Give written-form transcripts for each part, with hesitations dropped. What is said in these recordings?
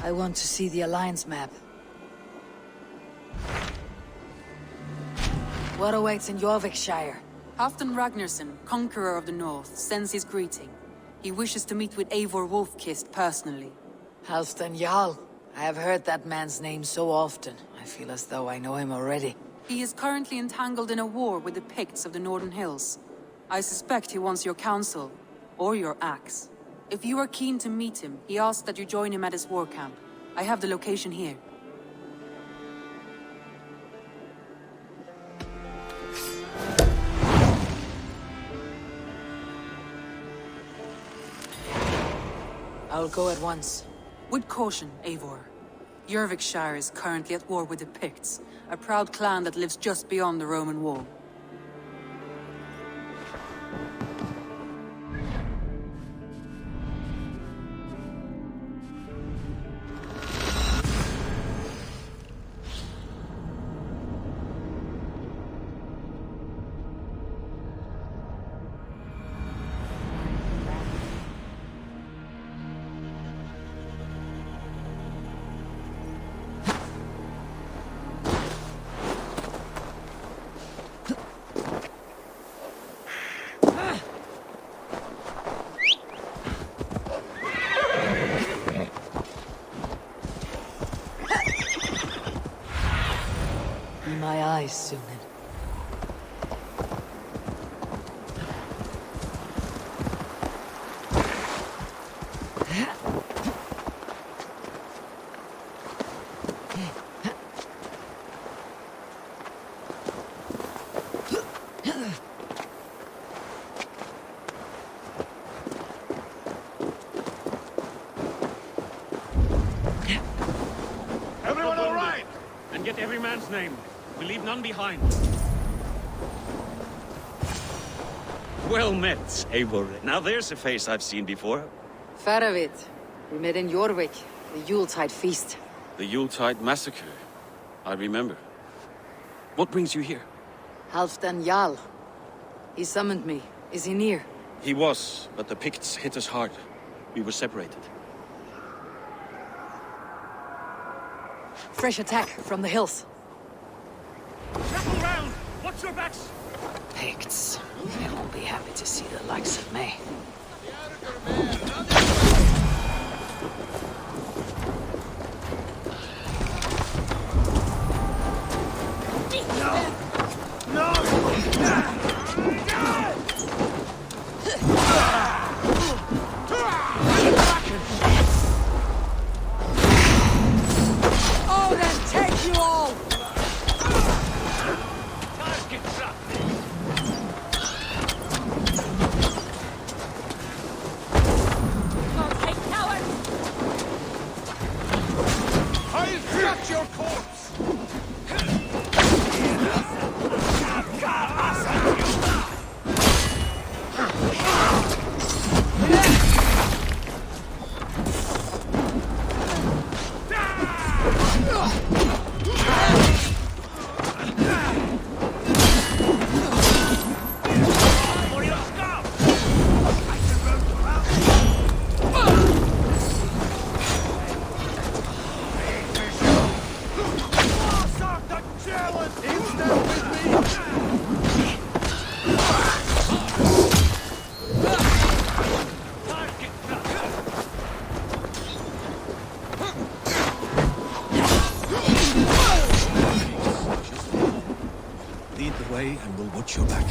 I want to see the Alliance map. What awaits in Eurvicscire? Halfdan Ragnarsson, conqueror of the north, sends his greeting. He wishes to meet with Eivor Wolfkist personally. Halfdan Jarl. I have heard that man's name so often. I feel as though I know him already. He is currently entangled in a war with the Picts of the Northern Hills. I suspect he wants your counsel, or your axe. If you are keen to meet him, he asks that you join him at his war camp. I have the location here. I'll go at once. With caution, Eivor. Eurvicscire is currently at war with the Picts, a proud clan that lives just beyond the Roman wall. My eyes, Sunan. Everyone all right? And get every man's name. We leave none behind. Well met, Eivor. Now there's a face I've seen before. Faravit. We met in Jorvik, the Yuletide feast. The Yuletide massacre. I remember. What brings you here? Halfdan Jarl. He summoned me. Is he near? He was, but the Picts hit us hard. We were separated. Fresh attack from the hills. Circle round! Watch your backs! Picts. They won't be happy to see the likes of me. Oh, then take you all! Your corpse! And we'll watch your back.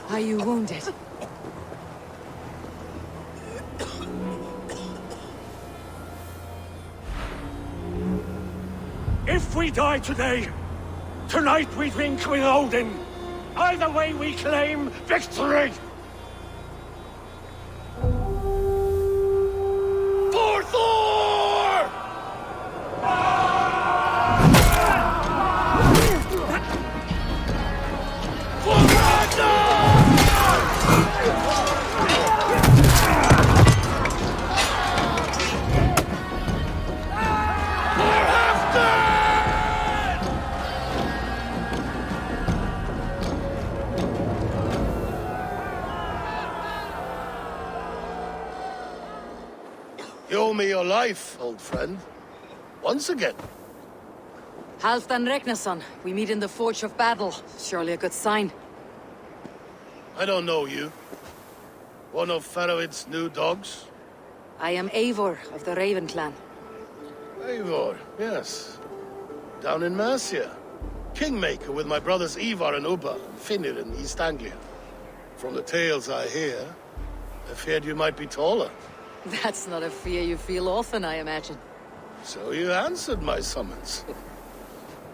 Are you wounded? If we die today, tonight we drink with Odin. Either way we claim victory! For Thor! For Ragnar! For Halfdan! You owe me your life, old friend. Once again. Halfdan Ragnarsson, we meet in the Forge of Battle. Surely a good sign. I don't know you. One of Faroid's new dogs? I am Eivor of the Raven clan. Eivor, yes. Down in Mercia. Kingmaker with my brothers Ivar and Ubba, and Finnir in East Anglia. From the tales I hear, I feared you might be taller. That's not a fear you feel often, I imagine. So you answered my summons.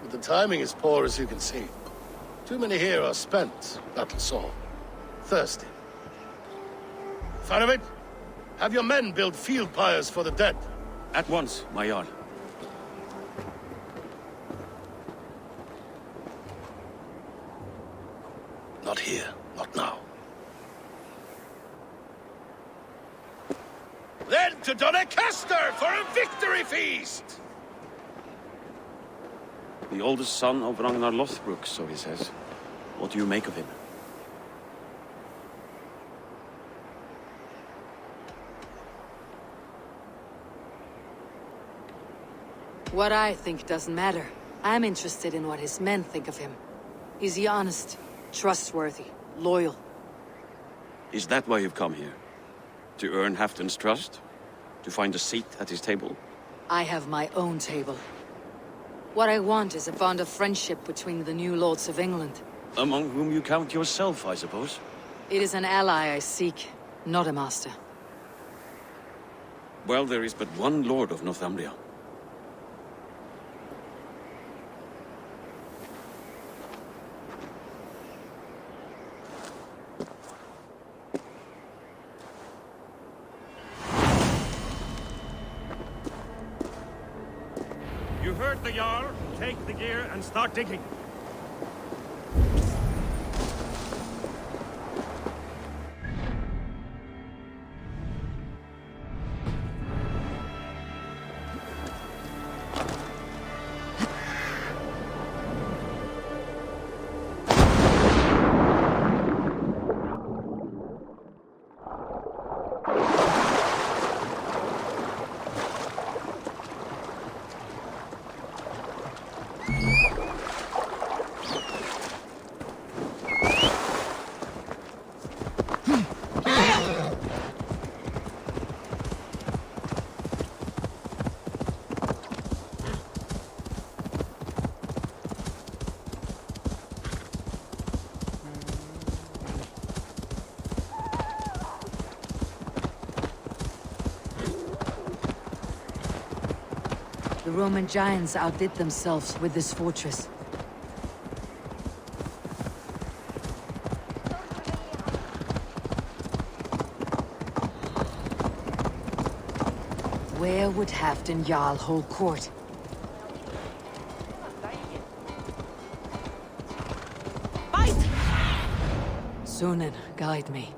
But the timing is poor, as you can see. Too many here are spent, battle-sore, thirsty. Faroid, have your men build field pyres for the dead. At once, my Jarl. Not here, not now. Then to Doncaster for a victory feast! The oldest son of Ragnar Lothbrok, so he says. What do you make of him? What I think doesn't matter. I'm interested in what his men think of him. Is he honest, trustworthy, loyal? Is that why you've come here? To earn Halfdan's trust? To find a seat at his table? I have my own table. What I want is a bond of friendship between the new lords of England. Among whom you count yourself, I suppose? It is an ally I seek, not a master. Well, there is but one lord of Northumbria. You heard the Jarl. Take the gear and start digging. The Roman giants outdid themselves with this fortress. Where would Halfdan Jarl hold court? Fight! Sunan, guide me.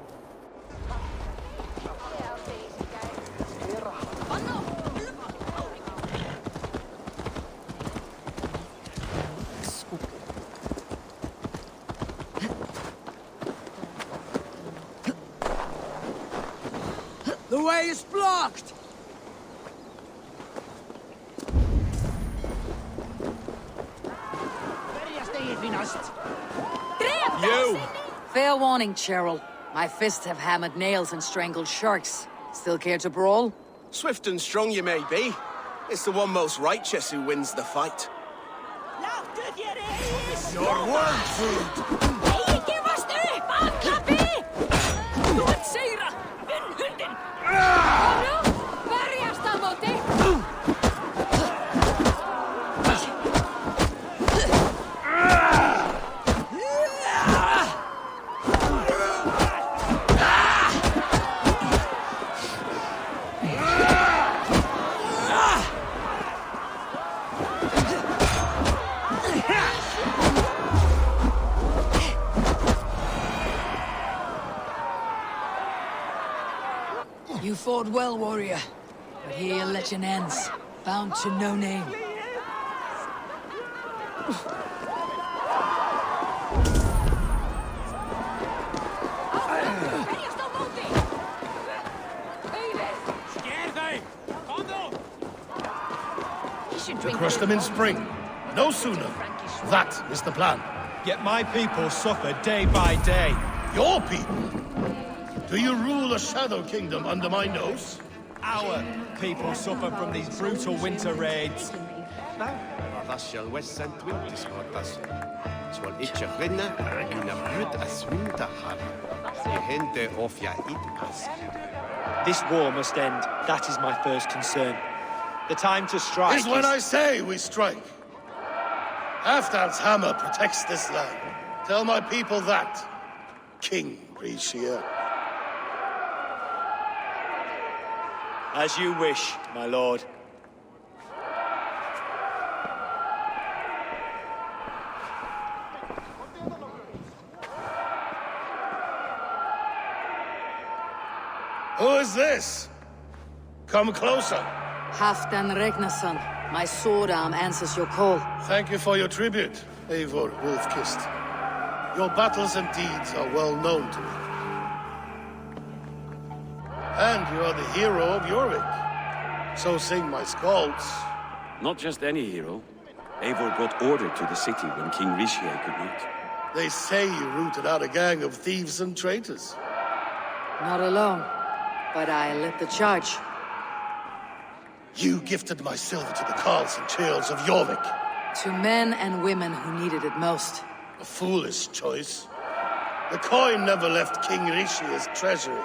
The way is blocked! You! Fair warning, Cheryl. My fists have hammered nails and strangled sharks. Still care to brawl? Swift and strong you may be. It's the one most righteous who wins the fight. Your word, food! You fought well, warrior. But here your legend ends, bound to no name. To crush them in spring. No sooner. That is the plan. Yet my people suffer day by day. Your people? Do you rule a shadow kingdom under my nose? Our people suffer from these brutal winter raids. This war must end. That is my first concern. The time to strike is when I say we strike. Halfdan's hammer protects this land. Tell my people that, King Eurvicscire. As you wish, my lord. Who is this? Come closer. Halfdan Regnason. My sword arm answers your call. Thank you for your tribute, Eivor Wolf-Kissed. Your battles and deeds are well known to me. And you are the hero of Eurvik. So sing my skalds. Not just any hero. Eivor brought order to the city when King Eurvicscire could not. They say you rooted out a gang of thieves and traitors. Not alone, but I led the charge. You gifted my silver to the carls and churls of Eurvik. To men and women who needed it most. A foolish choice. The coin never left King Eurvicscire's treasury.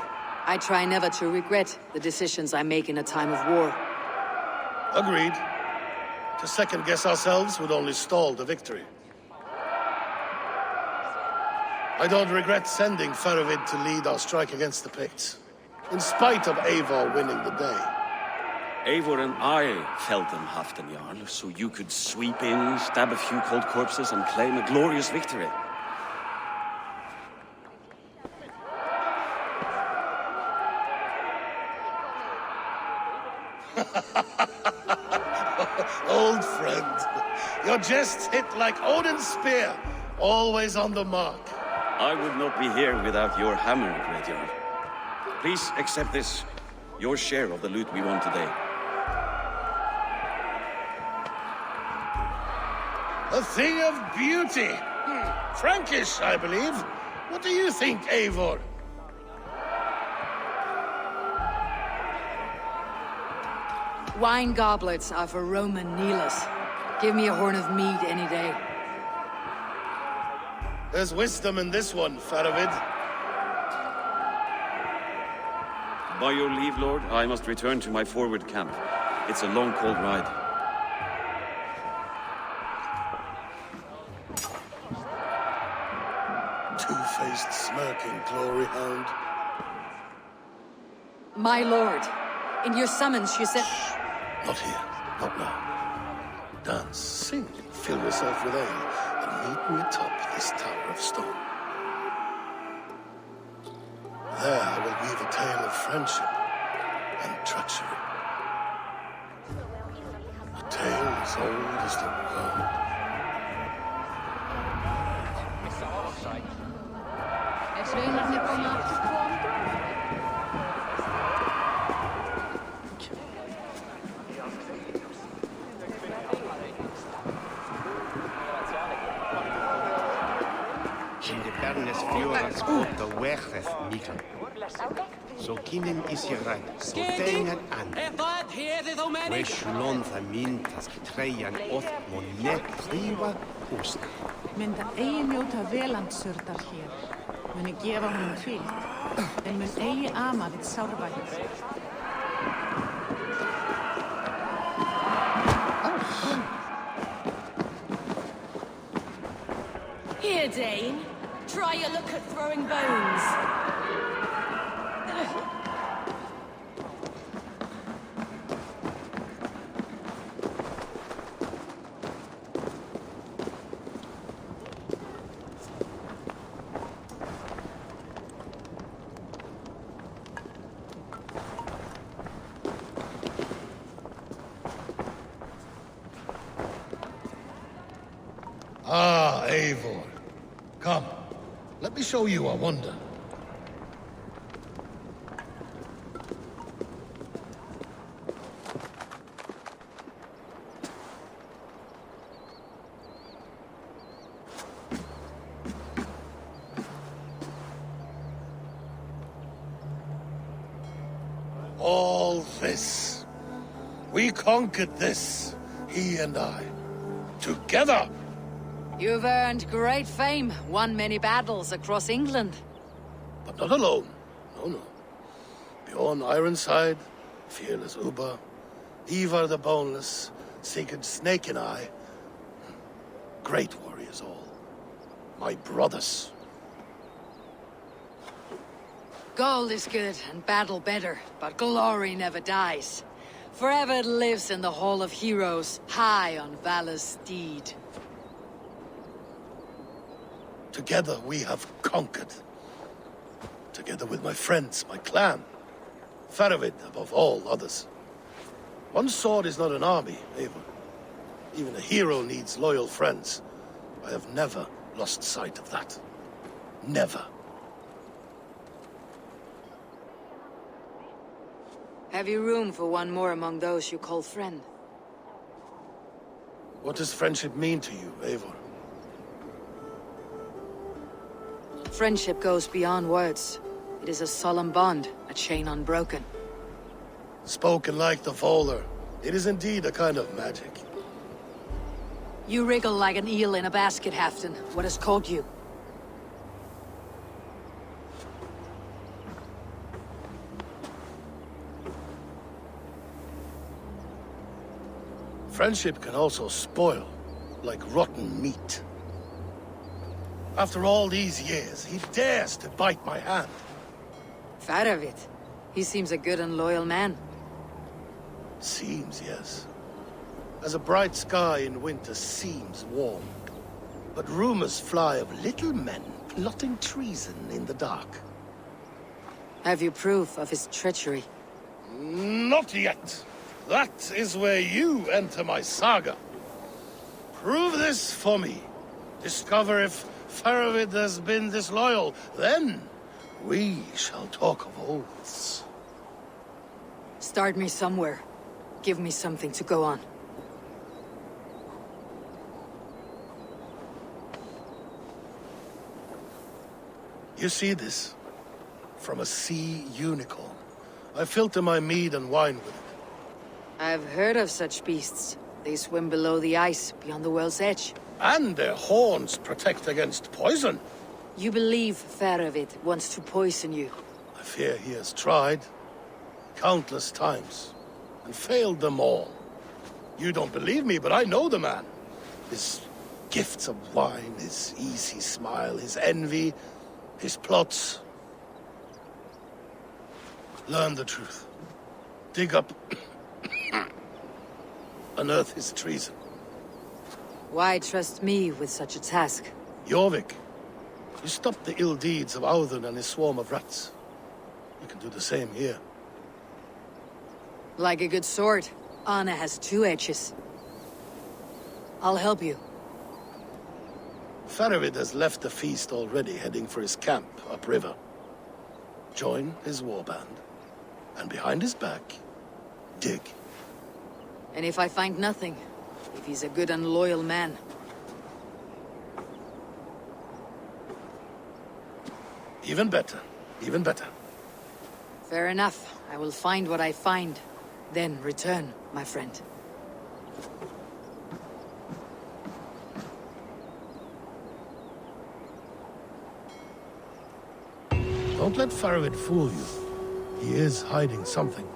I try never to regret the decisions I make in a time of war. Agreed. To second-guess ourselves would only stall the victory. I don't regret sending Faravid to lead our strike against the Picts, in spite of Eivor winning the day. Eivor and I felled them, Halfdan Jarl, so you could sweep in, stab a few cold corpses, and claim a glorious victory. Old friend, your jests hit like Odin's spear, always on the mark. I would not be here without your hammer, Great Jarl. Please accept this, your share of the loot we won today. A thing of beauty. Frankish, I believe. What do you think, Eivor? Wine goblets are for Roman kneelers. Give me a horn of mead any day. There's wisdom in this one, Faravid. By your leave, Lord, I must return to my forward camp. It's a long, cold ride. Two-faced, smirking glory hound. My lord, in your summons you said... Not here, not now. Dance, sing, fill yourself with ale, and meet me atop this tower of stone. There I will weave a tale of friendship and treachery. A tale as old as the world. So kinen is je right, so tengen an. Weslon famintas trejan oth monet priva húst. Mynda eigi njóta velandsurdar hér, muni gefa honum hvíld, en mun eigi ama við sárvægt. Here, Dane. Try your look at throwing bones. Ah, Eivor. Come, let me show you a wonder. We conquered this, he and I. Together! You've earned great fame, won many battles across England. But not alone. No. Bjorn Ironside, fearless Uber, Eivor the Boneless, Sigurd Snake and I. Great warriors all. My brothers. Gold is good and battle better, but glory never dies. Forever it lives in the Hall of Heroes, high on valor's steed. Together we have conquered. Together with my friends, my clan. Faravid above all others. One sword is not an army, Eivor. Even a hero needs loyal friends. I have never lost sight of that. Never. Have you room for one more among those you call friend? What does friendship mean to you, Eivor? Friendship goes beyond words. It is a solemn bond, a chain unbroken. Spoken like the Volar, it is indeed a kind of magic. You wriggle like an eel in a basket, Halfdan. What has caught you? Friendship can also spoil, like rotten meat. After all these years, he dares to bite my hand. Faravid. He seems a good and loyal man. Seems, yes. As a bright sky in winter seems warm. But rumors fly of little men plotting treason in the dark. Have you proof of his treachery? Not yet. That is where you enter my saga. Prove this for me. Discover if Faravid has been disloyal. Then we shall talk of oaths. Start me somewhere. Give me something to go on. You see this? From a sea unicorn. I filter my mead and wine with it. I've heard of such beasts. They swim below the ice, beyond the world's edge. And their horns protect against poison. You believe Faravid wants to poison you? I fear he has tried. Countless times. And failed them all. You don't believe me, but I know the man. His gifts of wine, his easy smile, his envy, his plots. Learn the truth. Dig up... unearth his treason. Why trust me with such a task? Eurvik, you stopped the ill deeds of Audun and his swarm of rats. You can do the same here. Like a good sword, Anna has two edges. I'll help you. Faravid has left the feast already, heading for his camp upriver. Join his warband, and behind his back, dig. And if I find nothing, if he's a good and loyal man? Even better, even better. Fair enough. I will find what I find. Then return, my friend. Don't let Faravid fool you. He is hiding something.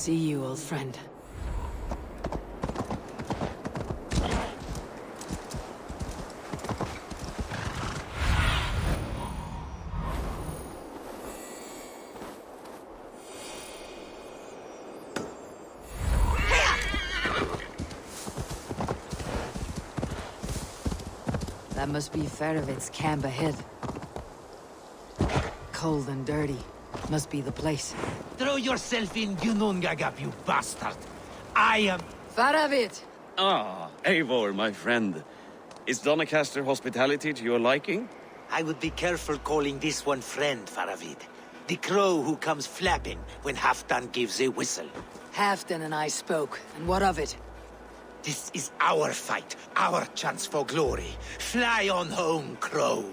see you, old friend. That must be Farovit's camp ahead. Cold and dirty. Must be the place. Throw yourself in Gunungagap, you bastard! I am... Farovit! Ah, Eivor, my friend. Is Doncaster hospitality to your liking? I would be careful calling this one friend, Faravid. The crow who comes flapping when Halfdan gives a whistle. Halfdan and I spoke, and what of it? This is our fight, our chance for glory. Fly on home, crow.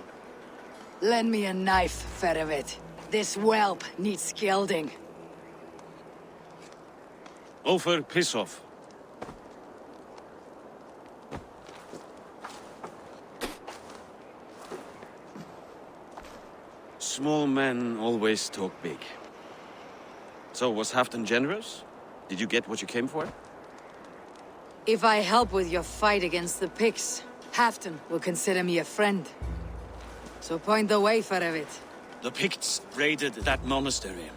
Lend me a knife, Farovit. This whelp needs scalding. Over, piss off. Small men always talk big. So, was Halfdan generous? Did you get what you came for? If I help with your fight against the Picts, Halfdan will consider me a friend. So point the way, Farovit. The Picts raided that monastery.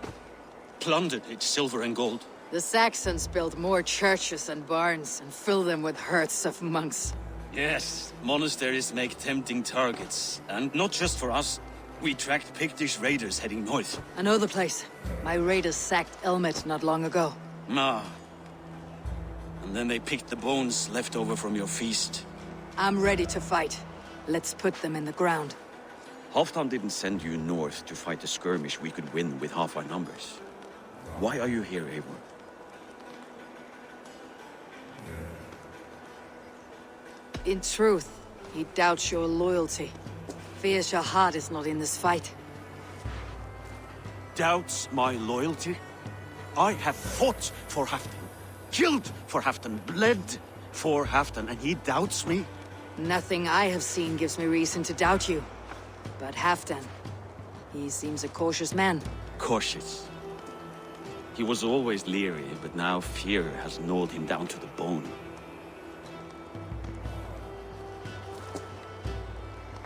Plundered its silver and gold. The Saxons built more churches and barns, and filled them with herds of monks. Yes, monasteries make tempting targets. And not just for us. We tracked Pictish raiders heading north. I know the place. My raiders sacked Elmet not long ago. And then they picked the bones left over from your feast. I'm ready to fight. Let's put them in the ground. Halfdan didn't send you north to fight a skirmish we could win with half our numbers. Why are you here, Eivor? In truth, he doubts your loyalty. Fears your heart is not in this fight. Doubts my loyalty? I have fought for Halfdan. Killed for Halfdan, bled for Halfdan, and he doubts me? Nothing I have seen gives me reason to doubt you. But Halfdan, he seems a cautious man. Cautious? He was always leery, but now fear has gnawed him down to the bone.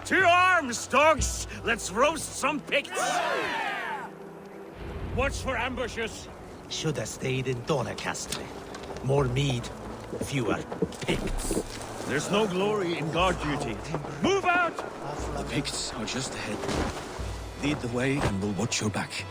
To arms, dogs! Let's roast some Picts! Watch for ambushes. Should have stayed in Doncaster. More mead, fewer Picts. There's no glory in guard duty. Move out! The Picts are just ahead. Lead the way and we'll watch your back.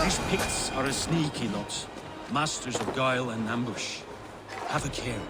These Picts are a sneaky lot. Masters of guile and ambush. Have a care.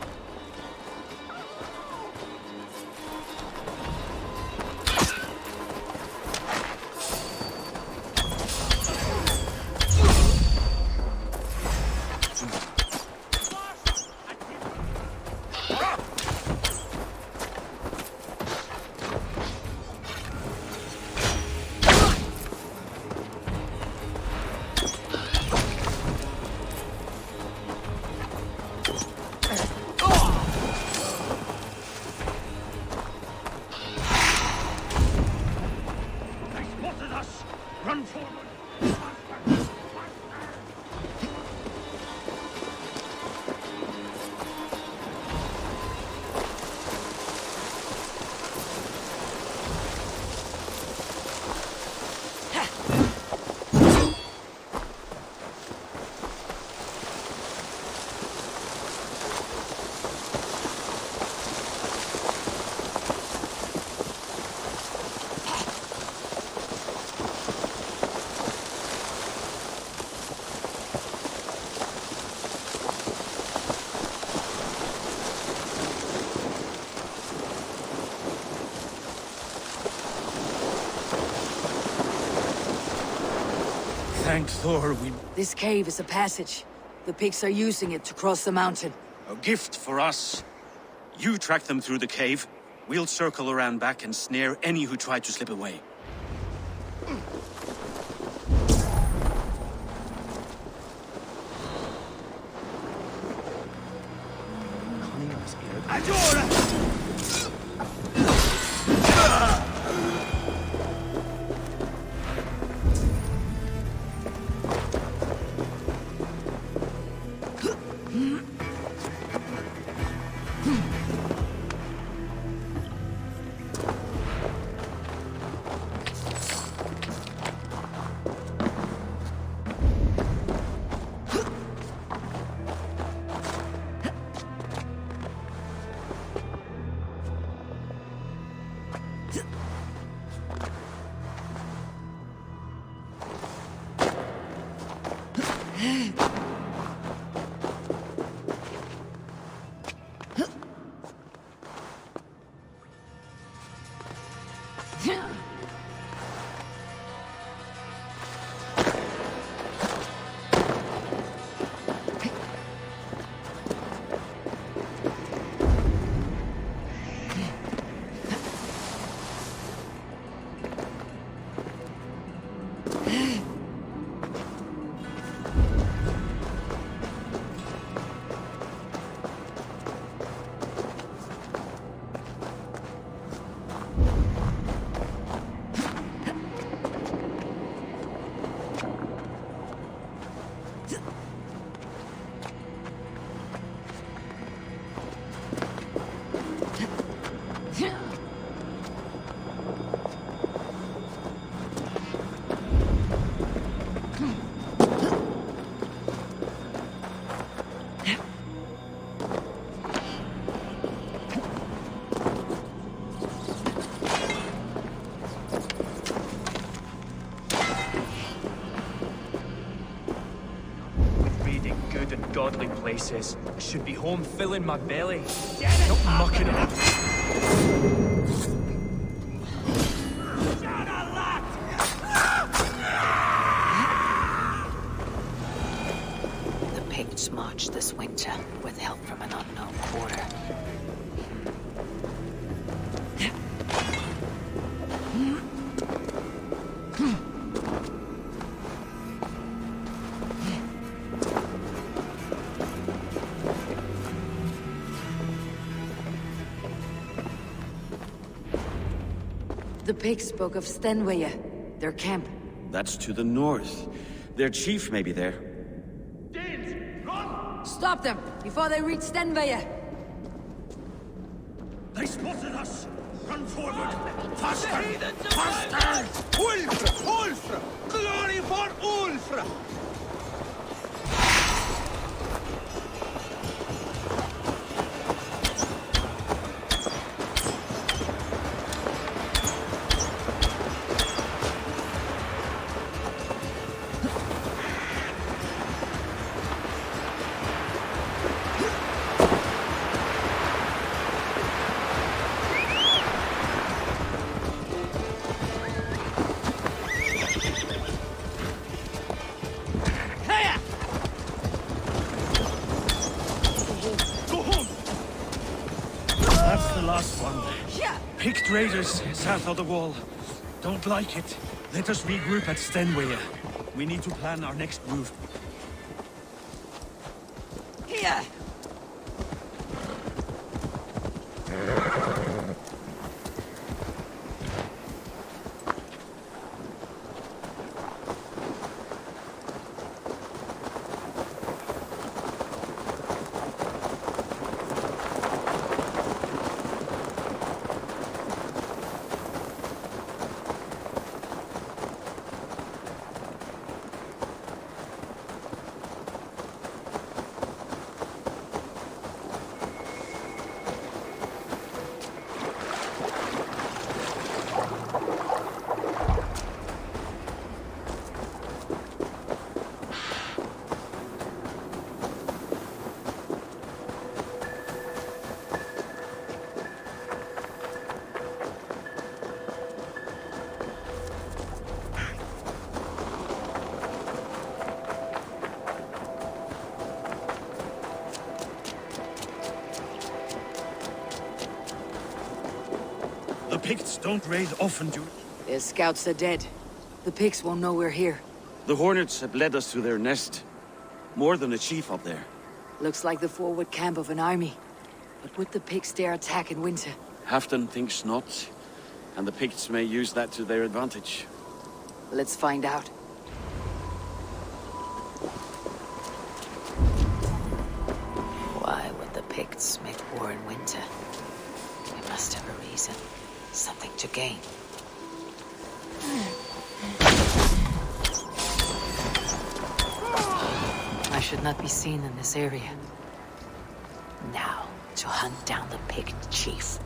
Thank Thor, This cave is a passage. The Picts are using it to cross the mountain. A gift for us. You track them through the cave. We'll circle around back and snare any who try to slip away. Godly places. I should be home filling my belly. Not mucking it up. The Picts marched this winter with help from an unknown quarter. The Picts spoke of Stenweje, their camp. That's to the north. Their chief may be there. Danes, run! Stop them before they reach Stenweje! They spotted us! Run forward! Faster! Faster! Ulfra! Ulfra! Glory for Ulfra! Picked raiders south of the wall. Don't like it. Let us regroup at Stenweje. We need to plan our next move. Here! The Picts don't raid often, do... Their scouts are dead. The Picts won't know we're here. The Hornets have led us to their nest. More than a chief up there. Looks like the forward camp of an army. But would the Picts dare attack in winter? Halfdan thinks not, and the Picts may use that to their advantage. Let's find out. Why would the Picts make war in winter? They must have a reason. Something to gain. I should not be seen in this area. Now, to hunt down the Pict chief.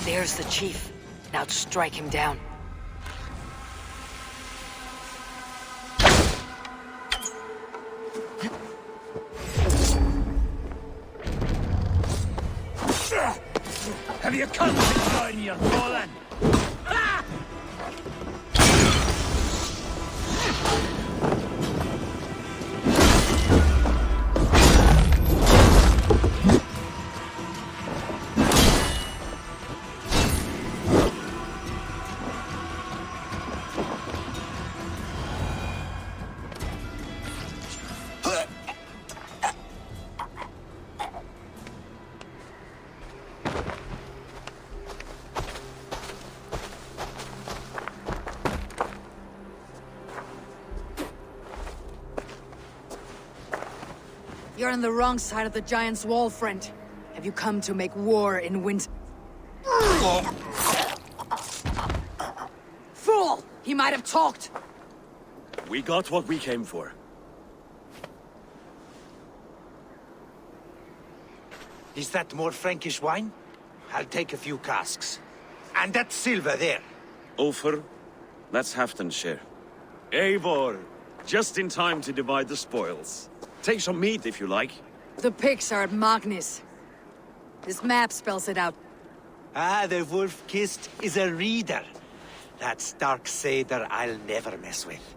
There's the chief. Now to strike him down. Have you come to join your fallen? You're on the wrong side of the Giant's wall, friend. Have you come to make war in winter? Fool! He might have talked! We got what we came for. Is that more Frankish wine? I'll take a few casks. And that silver there. Ulfr, that's Halfdan's share. Eivor, just in time to divide the spoils. Take some meat if you like. The pigs are at Magnus. This map spells it out. Ah, the wolf-kissed is a reader. That stark satyr I'll never mess with.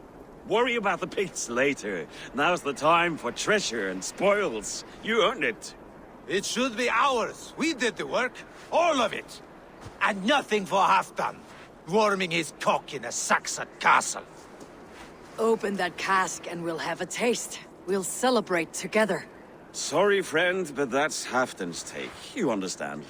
Worry about the pigs later. Now's the time for treasure and spoils. You earned it. It should be ours. We did the work. All of it. And nothing for Halfdan, warming his cock in a Saxon castle. Open that cask and we'll have a taste. We'll celebrate together. Sorry, friend, but that's Halfdan's take. You understand.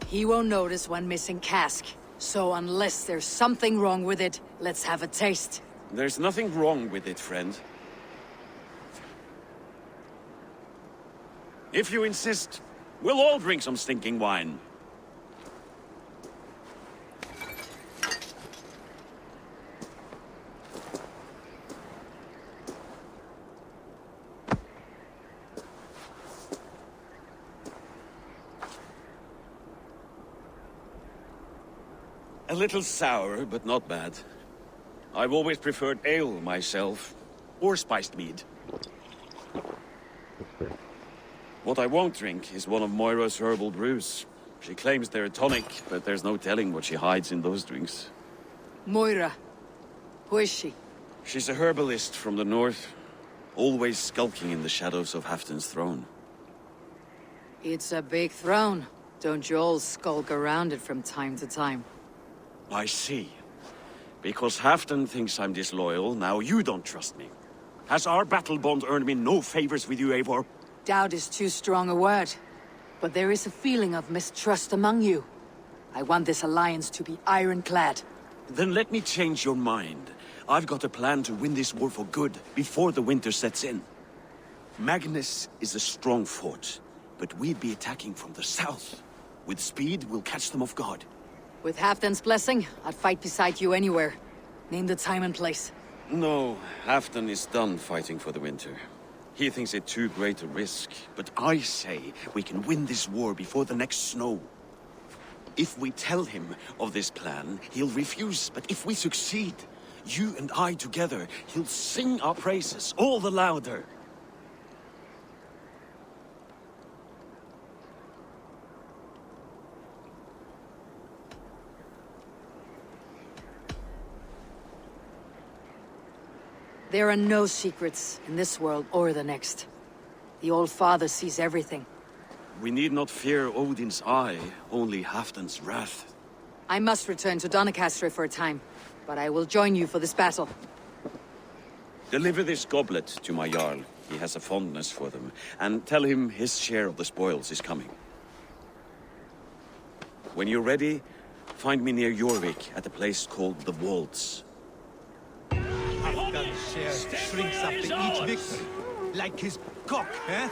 He won't notice one missing cask. So unless there's something wrong with it, let's have a taste. There's nothing wrong with it, friend. If you insist, we'll all drink some stinking wine. A little sour, but not bad. I've always preferred ale myself, or spiced mead. What I won't drink is one of Moira's herbal brews. She claims they're a tonic, but there's no telling what she hides in those drinks. Moira. Who is she? She's a herbalist from the north, always skulking in the shadows of Halfdan's throne. It's a big throne. Don't you all skulk around it from time to time? I see. Because Halfdan thinks I'm disloyal, now you don't trust me. Has our battle bond earned me no favors with you, Eivor? Doubt is too strong a word. But there is a feeling of mistrust among you. I want this alliance to be ironclad. Then let me change your mind. I've got a plan to win this war for good, before the winter sets in. Magnus is a strong fort, but we'd be attacking from the south. With speed, we'll catch them off guard. With Halfdan's blessing, I'd fight beside you anywhere. Name the time and place. No, Halfdan is done fighting for the winter. He thinks it too great a risk, but I say we can win this war before the next snow. If we tell him of this plan, he'll refuse, but if we succeed, you and I together, he'll sing our praises all the louder. There are no secrets in this world or the next. The Old Father sees everything. We need not fear Odin's eye, only Halfdan's wrath. I must return to Doncaster for a time, but I will join you for this battle. Deliver this goblet to my Jarl. He has a fondness for them. And tell him his share of the spoils is coming. When you're ready, find me near Eurvik at a place called the Waltz. Halfdan's share shrinks after each victory, like his cock, eh?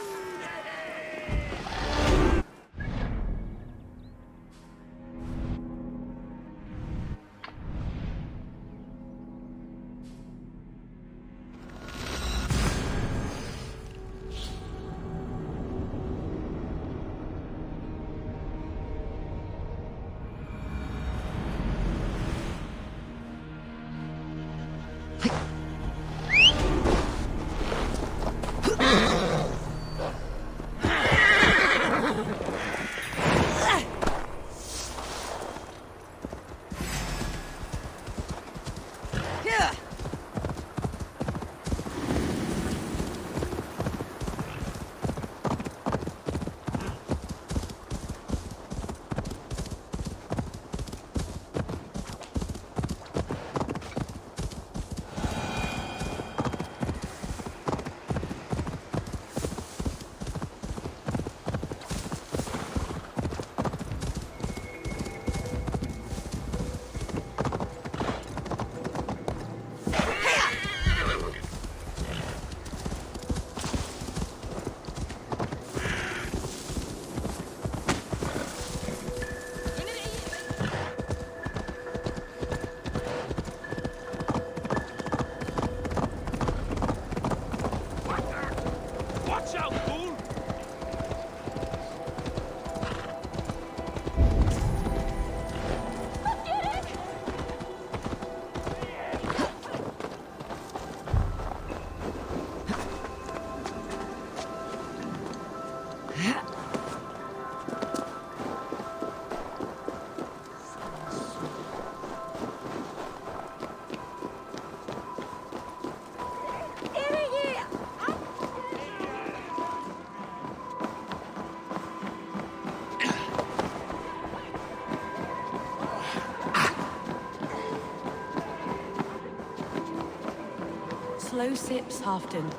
slow sips, Halfdan.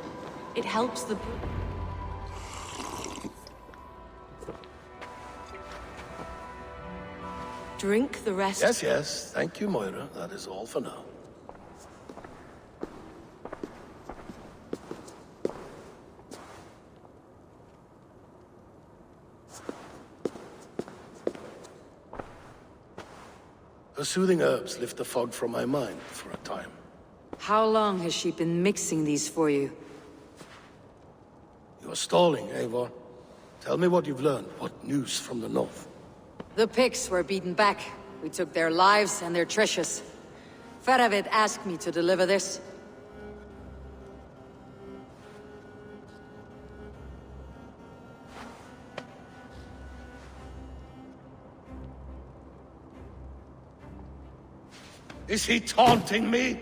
It helps the... Drink the rest. Yes, yes. Thank you, Moira. That is all for now. Her soothing herbs lift the fog from my mind for a time. How long has she been mixing these for you? You're stalling, Eivor. Tell me what you've learned. What news from the north? The Picts were beaten back. We took their lives and their treasures. Faravid asked me to deliver this. Is he taunting me?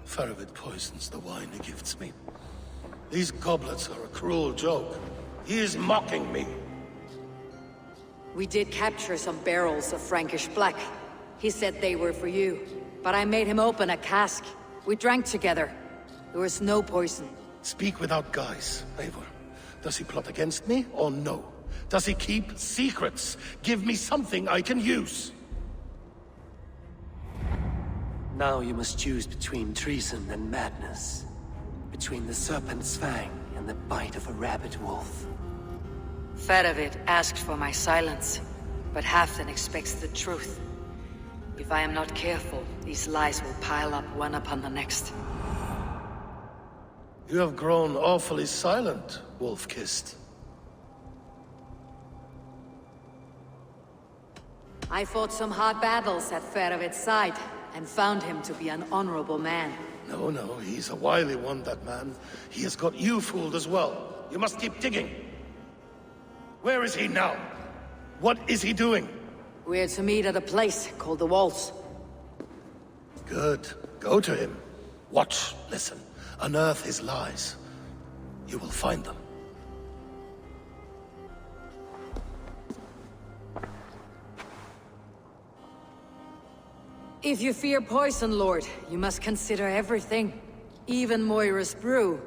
Faravid poisons the wine he gifts me. These goblets are a cruel joke. He is mocking me. We did capture some barrels of Frankish black. He said they were for you, but I made him open a cask. We drank together. There was no poison. Speak without guise, Eivor. Does he plot against me, or no? Does he keep secrets? Give me something I can use. Now you must choose between treason and madness. Between the serpent's fang and the bite of a rabid wolf. Faravid asked for my silence, but Halfdan expects the truth. If I am not careful, these lies will pile up one upon the next. You have grown awfully silent, wolf-kissed. I fought some hard battles at Faravid's side, and found him to be an honorable man. No, no, he's a wily one, that man. He has got you fooled as well. You must keep digging. Where is he now? What is he doing? We're to meet at a place called the Walls. Good. Go to him. Watch, listen. Unearth his lies. You will find them. If you fear poison, Lord, you must consider everything. Even Moira's brew.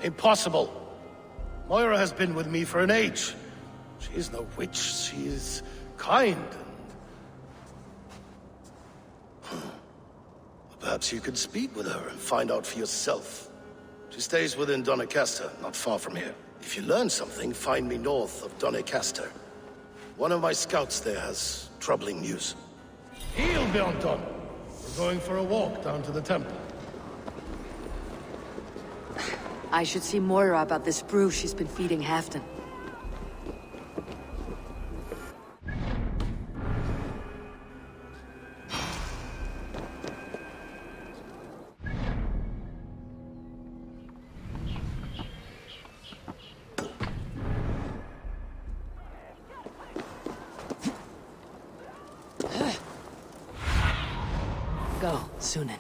Impossible. Moira has been with me for an age. She is no witch. She is kind and... Perhaps you could speak with her and find out for yourself. She stays within Doncaster, not far from here. If you learn something, find me north of Doncaster. One of my scouts there has troubling news. He'll be on top. We're going for a walk down to the temple. I should see Moira about this brew she's been feeding Halfdan. Go, Sunan.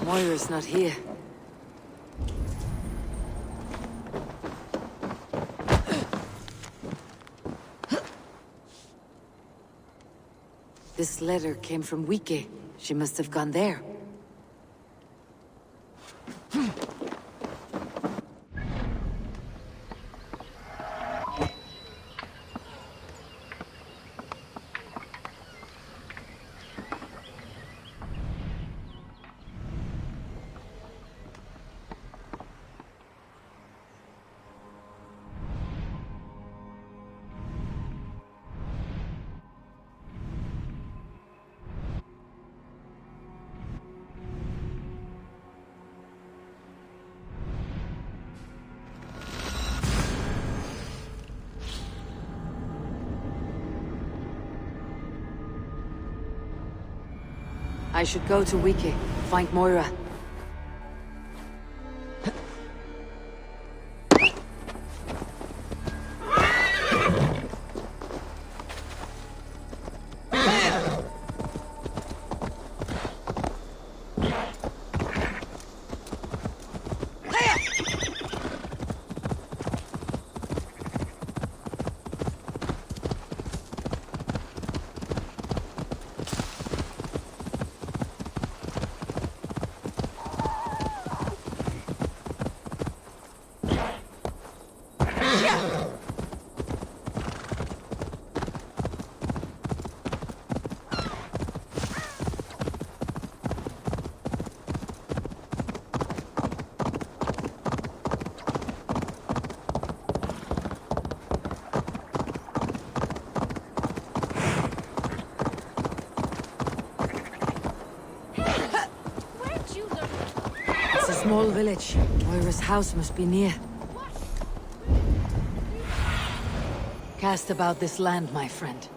Moira's not here. This letter came from Wike. She must have gone there. I should go to Wiki, find Moira. Small village. Moira's house must be near. Cast about this land, my friend.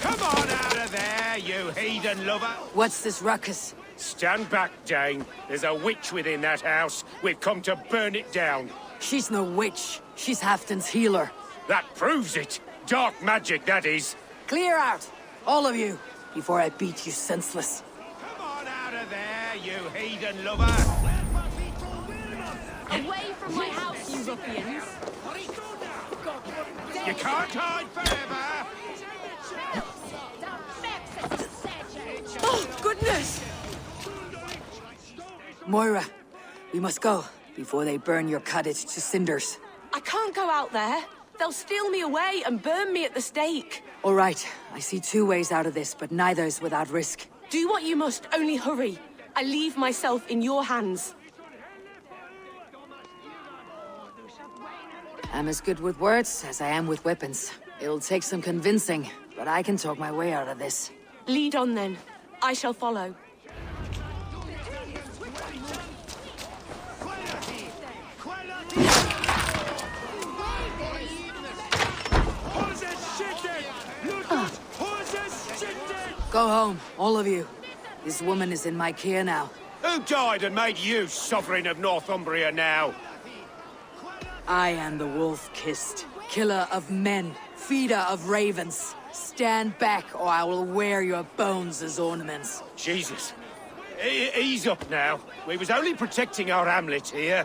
Come on out of there, you heathen lover! What's this ruckus? Stand back, Dane. There's a witch within that house. We've come to burn it down. She's no witch. She's Halfdan's healer. That proves it. Dark magic, that is. Clear out, all of you, before I beat you senseless. Come on out of there, you heathen lover! Away from my house, you ruffians! You can't hide forever! Oh, goodness! Moira, we must go before they burn your cottage to cinders. I can't go out there. They'll steal me away and burn me at the stake. All right, I see two ways out of this, but neither is without risk. Do what you must, only hurry. I leave myself in your hands. I'm as good with words as I am with weapons. It'll take some convincing, but I can talk my way out of this. Lead on then. I shall follow. Go home, all of you. This woman is in my care now. Who died and made you sovereign of Northumbria now? I am the wolf-kissed, killer of men, feeder of ravens. Stand back, or I will wear your bones as ornaments. Jesus. Ease up now. We was only protecting our hamlet here.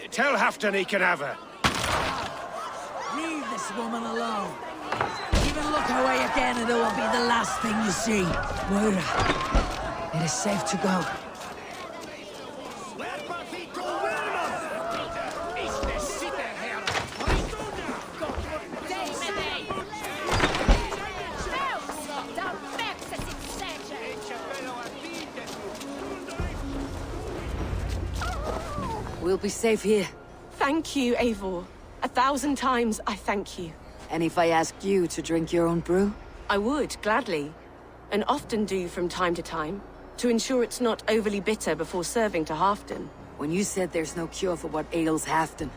Tell Halfdan he can have her. Leave this woman alone. Even look her way again and it will be the last thing you see. Moira, it is safe to go. We'll be safe here. Thank you, Eivor. 1,000 times I thank you. And if I asked you to drink your own brew? I would, gladly. And often do from time to time, to ensure it's not overly bitter before serving to Halfdan. When you said there's no cure for what ails Halfdan,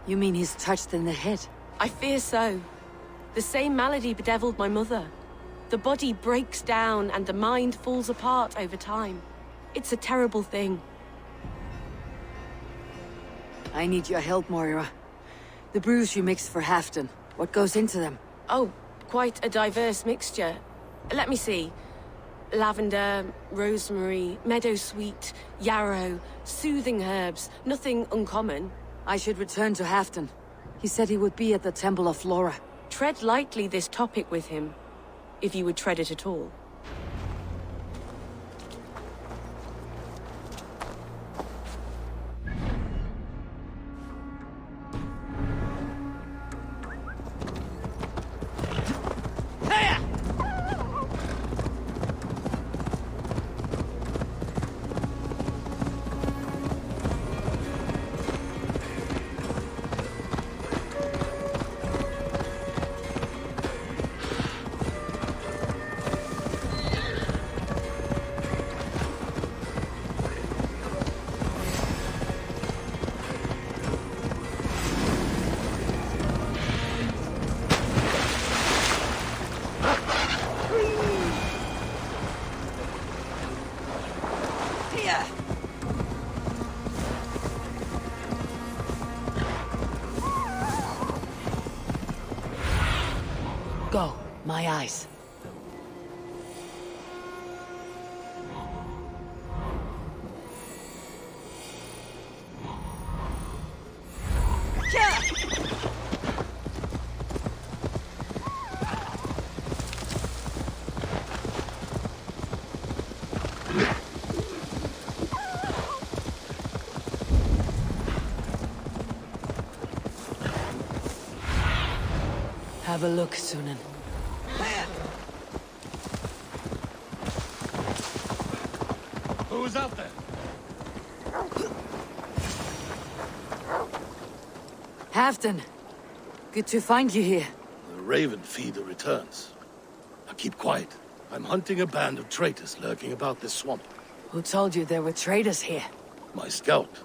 you mean he's touched in the head? I fear so. The same malady bedeviled my mother. The body breaks down and the mind falls apart over time. It's a terrible thing. I need your help, Moira. The brews you mixed for Halfdan, what goes into them? Oh, quite a diverse mixture. Let me see. Lavender, rosemary, meadowsweet, yarrow, soothing herbs, nothing uncommon. I should return to Halfdan. He said he would be at the Temple of Flora. Tread lightly this topic with him, if you would tread it at all. Go, my eyes. Have a look, Sunan. Who's out there? Halfdan! Good to find you here. The Raven feeder returns. Now keep quiet. I'm hunting a band of traitors lurking about this swamp. Who told you there were traitors here? My scout.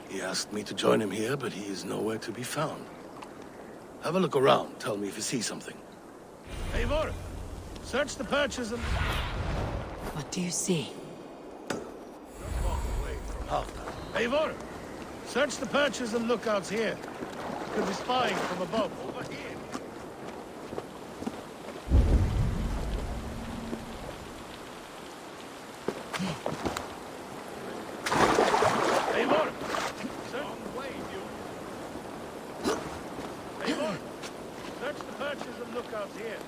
He asked me to join him here, but he is nowhere to be found. Have a look around. Tell me if you see something. Eivor! Search the perches and... What do you see? Don't walk away from Halfdan. Eivor! Search the perches and lookouts here. Could be spying from above. Over here. Eivor! Search the way, you... Eivor! Search the perches and lookouts here.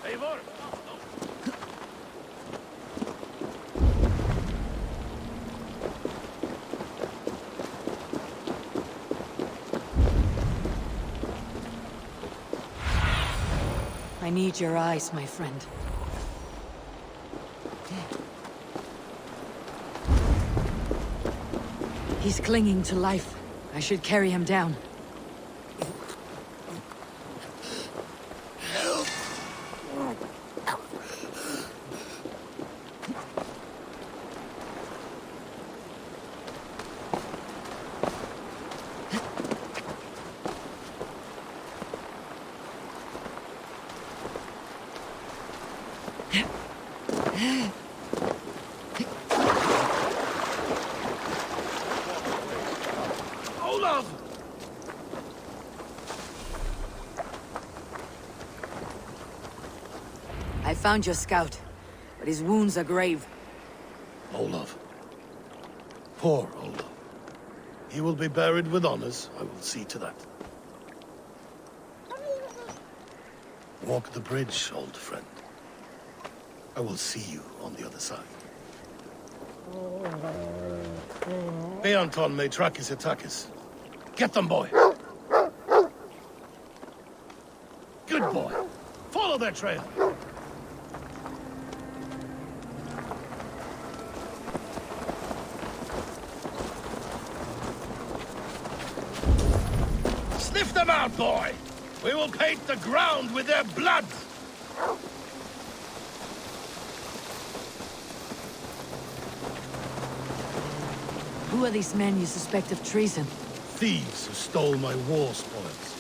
Eivor! I need your eyes, my friend. He's clinging to life. I should carry him down. I found your scout, but his wounds are grave. Olaf. Poor Olaf. He will be buried with honors. I will see to that. Walk the bridge, old friend. I will see you on the other side. Beanton Maitrakis Atakis. Get them, boy! Good boy! Follow their trail! Sniff them out, boy! We will paint the ground with their blood! Who are these men you suspect of treason? Thieves who stole my war spoils.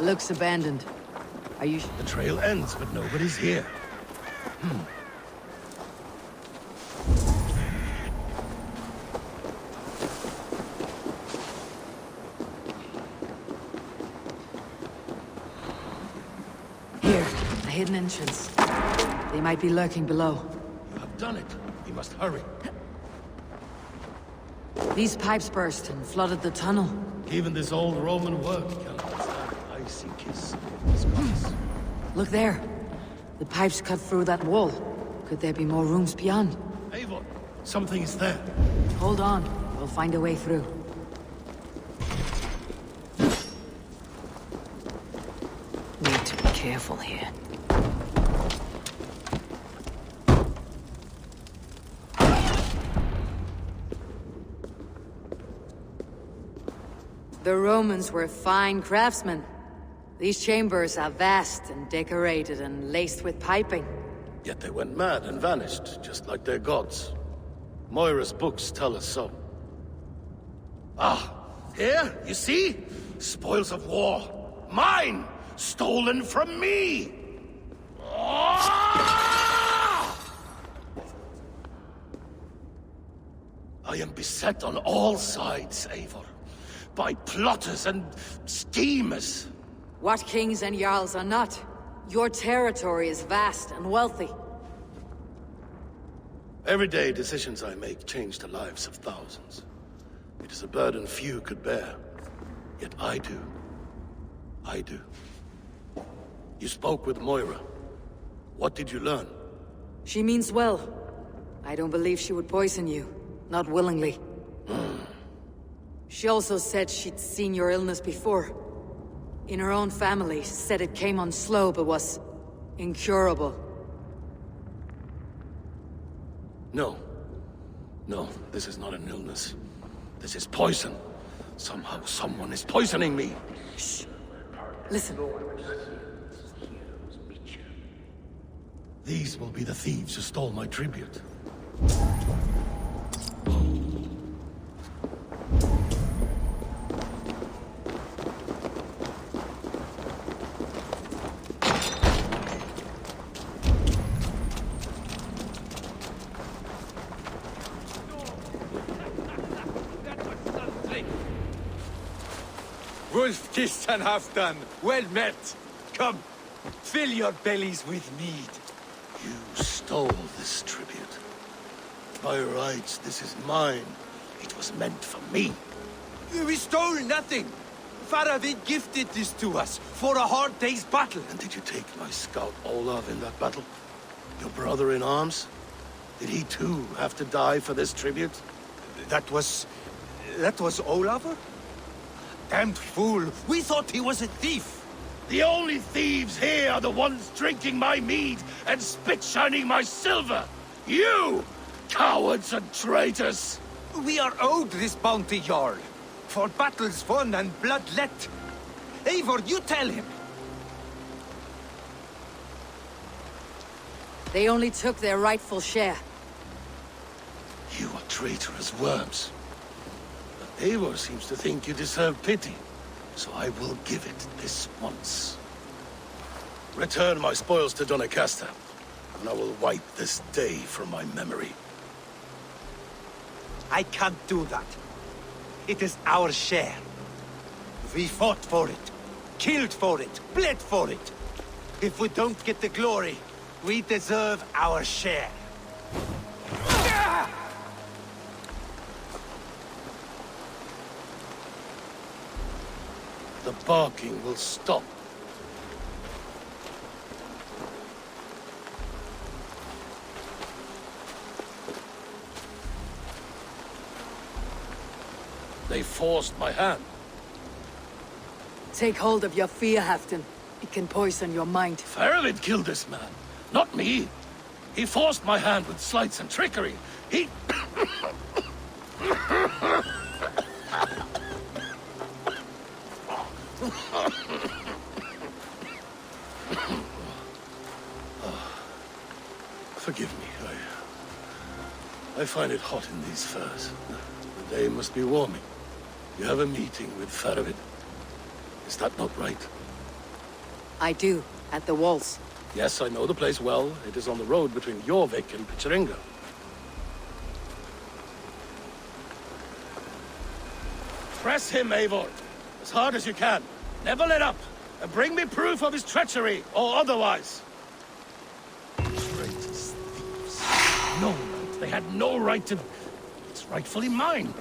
Looks abandoned. Are you... The trail ends, but nobody's here. Here, a hidden entrance. They might be lurking below. You have done it. We must hurry. These pipes burst and flooded the tunnel. Even this old Roman work cannot withstand the icy kiss of these gods. Look there. The pipes cut through that wall. Could there be more rooms beyond? Eivor, something is there. Hold on. We'll find a way through. Need to be careful here. The Romans were fine craftsmen. These chambers are vast and decorated and laced with piping. Yet they went mad and vanished, just like their gods. Moira's books tell us so. Ah, here, you see? Spoils of war. Mine! stolen from me! I am beset on all sides, Eivor, by plotters and schemers. What kings and jarls are not? Your territory is vast and wealthy. Everyday decisions I make change the lives of thousands. It is a burden few could bear. Yet I do. I do. You spoke with Moira. What did you learn? She means well. I don't believe she would poison you. Not willingly. She also said she'd seen your illness before. In her own family, said it came on slow but was incurable. No. No, this is not an illness. This is poison. Somehow someone is poisoning me. Shh. Listen. These will be the thieves who stole my tribute. Wolf-kissed and Halfdan, well met. Come, fill your bellies with mead. You stole this tribute. By rights, this is mine. It was meant for me. We stole nothing. Faravid gifted this to us for a hard day's battle. And did you take my scout Olav in that battle? Your brother in arms? Did he too have to die for this tribute? That was Olav? Damned fool! We thought he was a thief! The only thieves here are the ones drinking my mead and spit-shining my silver! You! Cowards and traitors! We are owed this bounty, Jarl. For battles won and blood let. Eivor, you tell him! They only took their rightful share. You are traitorous worms. But Eivor seems to think you deserve pity, so I will give it this once. Return my spoils to Doncaster, and I will wipe this day from my memory. I can't do that. It is our share. We fought for it, killed for it, bled for it. If we don't get the glory, we deserve our share. The barking will stop. They forced my hand. Take hold of your fear, Halfdan. It can poison your mind. Faravid killed this man, not me. He forced my hand with sleights and trickery. He... Forgive me. I find it hot in these furs. The day must be warming. You have a meeting with Faravid. Is that not right? I do, at the walls. Yes, I know the place well. It is on the road between Jorvik and Picheringa. Press him, Eivor. As hard as you can. Never let up. And bring me proof of his treachery, or otherwise. Traitors, thieves. No right. They had no right to... It's rightfully mine.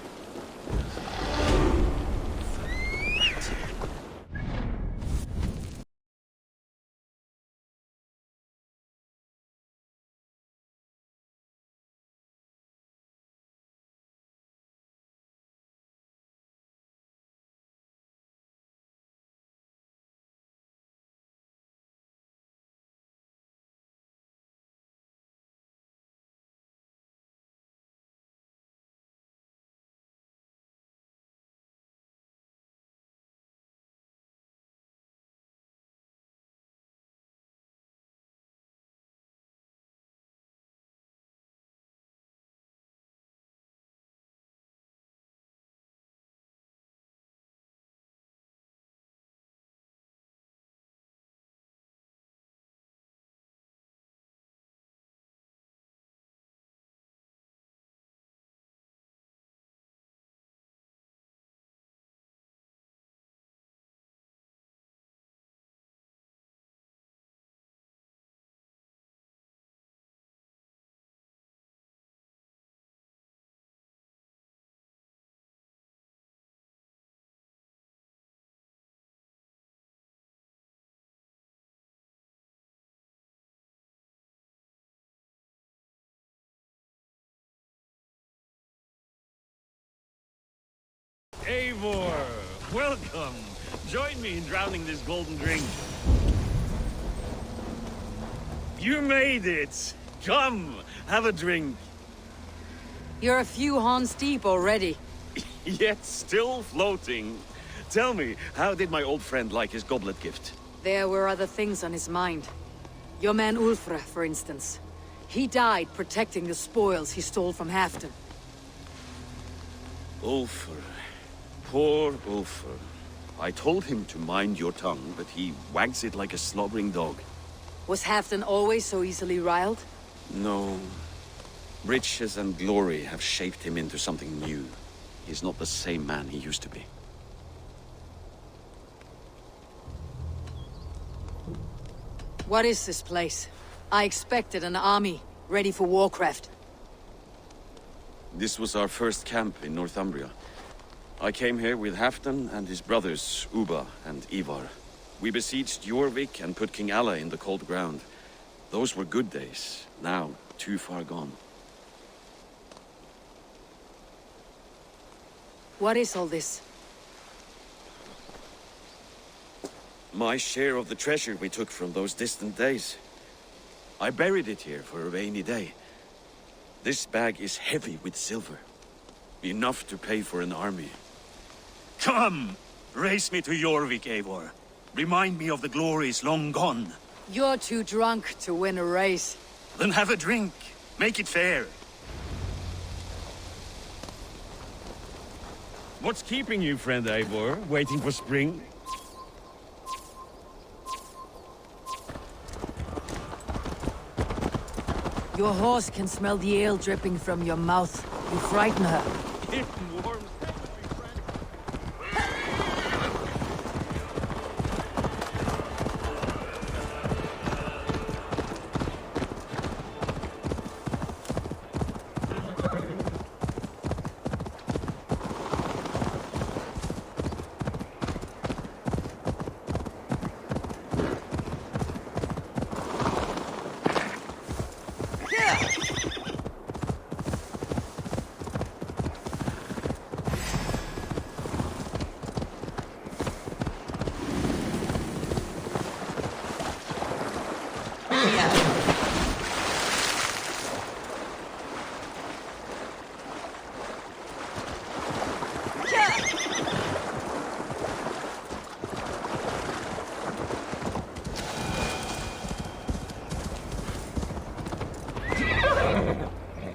Eivor, welcome. Join me in drowning this golden drink. You made it. Come, have a drink. You're a few horns deep already. Yet still floating. Tell me, how did my old friend like his goblet gift? There were other things on his mind. Your man Ulfr, for instance. He died protecting the spoils he stole from Halfdan. Ulfr. Poor Ulfr. I told him to mind your tongue, but he wags it like a slobbering dog. Was Halfdan always so easily riled? No. Riches and glory have shaped him into something new. He's not the same man he used to be. What is this place? I expected an army, ready for warcraft. This was our first camp in Northumbria. I came here with Halfdan and his brothers, Ubba and Ivar. We besieged Eurvik and put King Alla in the cold ground. Those were good days, now too far gone. What is all this? My share of the treasure we took from those distant days. I buried it here for a rainy day. This bag is heavy with silver. Enough to pay for an army. Come! Race me to Eurvik, Eivor. Remind me of the glories long gone. You're too drunk to win a race. Then have a drink. Make it fair. What's keeping you, friend Eivor? Waiting for spring? Your horse can smell the ale dripping from your mouth. You frighten her.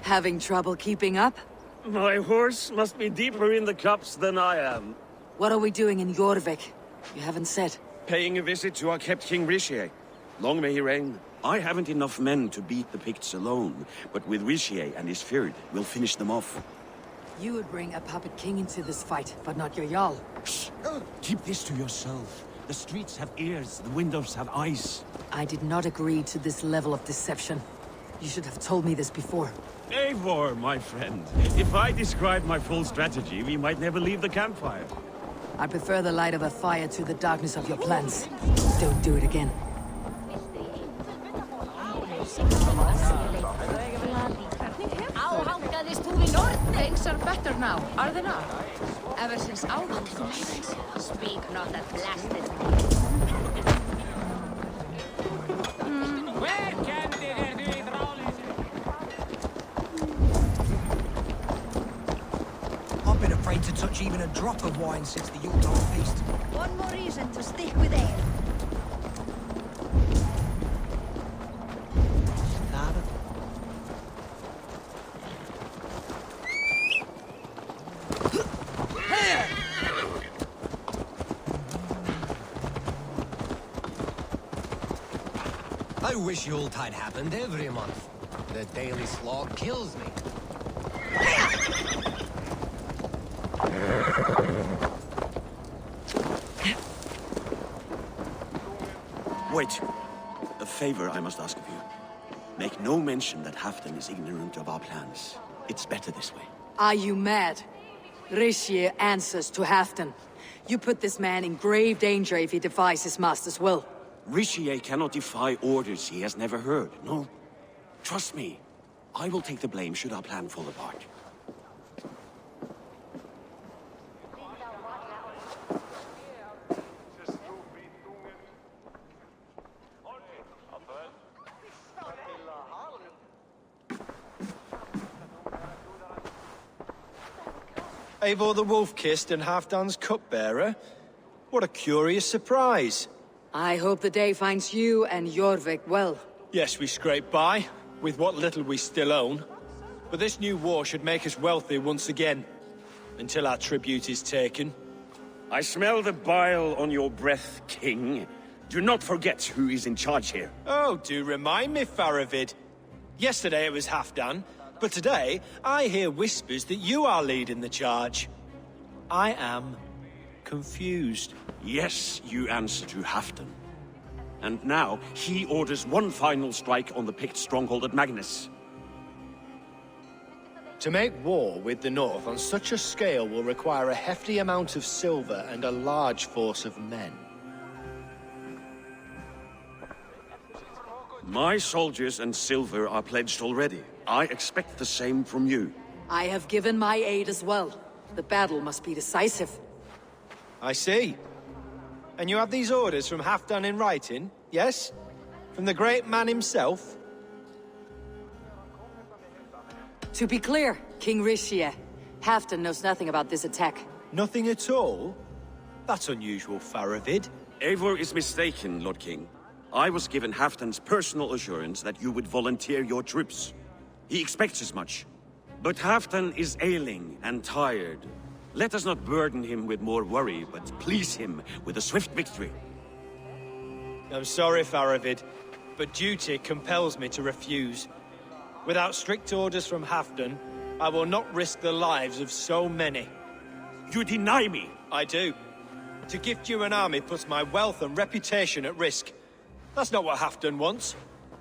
Having trouble keeping up? My horse must be deeper in the cups than I am. What are we doing in Eurvik? You haven't said. Paying a visit to our kept King Rishie. Long may he reign. I haven't enough men to beat the Picts alone, but with Rishie and his Fyrd, we'll finish them off. You would bring a puppet king into this fight, but not your Jarl. Shh! Keep this to yourself. The streets have ears, the windows have eyes. I did not agree to this level of deception. You should have told me this before. Eivor, my friend. If I described my full strategy, we might never leave the campfire. I prefer the light of a fire to the darkness of your plans. Don't do it again. How hankaðist þú við norð? Things are better now, are they not? Ever since Alvin speak not that blasted. Where can they do it all? I've been afraid to touch even a drop of wine since the Yuletide feast. One more reason to stick with ale. I wish Yuletide happened every month. The daily slog kills me. Wait. A favor I must ask of you. Make no mention that Halfdan is ignorant of our plans. It's better this way. Are you mad? Rishie answers to Halfdan. You put this man in grave danger if he defies his master's will. Rishie cannot defy orders he has never heard, no? Trust me. I will take the blame should our plan fall apart. Eivor the Wolf-Kissed and Halfdan's cupbearer? What a curious surprise. I hope the day finds you and Eurvik well. Yes, we scrape by, with what little we still own. But this new war should make us wealthy once again. Until our tribute is taken. I smell the bile on your breath, King. Do not forget who is in charge here. Oh, do remind me, Faravid. Yesterday it was Halfdan, but today I hear whispers that you are leading the charge. I am confused. Yes, you answer to Halfdan. And now he orders one final strike on the Pict stronghold at Magnus. To make war with the North on such a scale will require a hefty amount of silver and a large force of men. My soldiers and silver are pledged already. I expect the same from you. I have given my aid as well. The battle must be decisive. I see. And you have these orders from Halfdan in writing, yes? From the great man himself? To be clear, King Rishie, Halfdan knows nothing about this attack. Nothing at all? That's unusual, Faravid. Eivor is mistaken, Lord King. I was given Halfdan's personal assurance that you would volunteer your troops. He expects as much. But Halfdan is ailing and tired. Let us not burden him with more worry, but please him with a swift victory. I'm sorry, Faravid, but duty compels me to refuse. Without strict orders from Halfdan, I will not risk the lives of so many. You deny me? I do. To gift you an army puts my wealth and reputation at risk. That's not what Halfdan wants.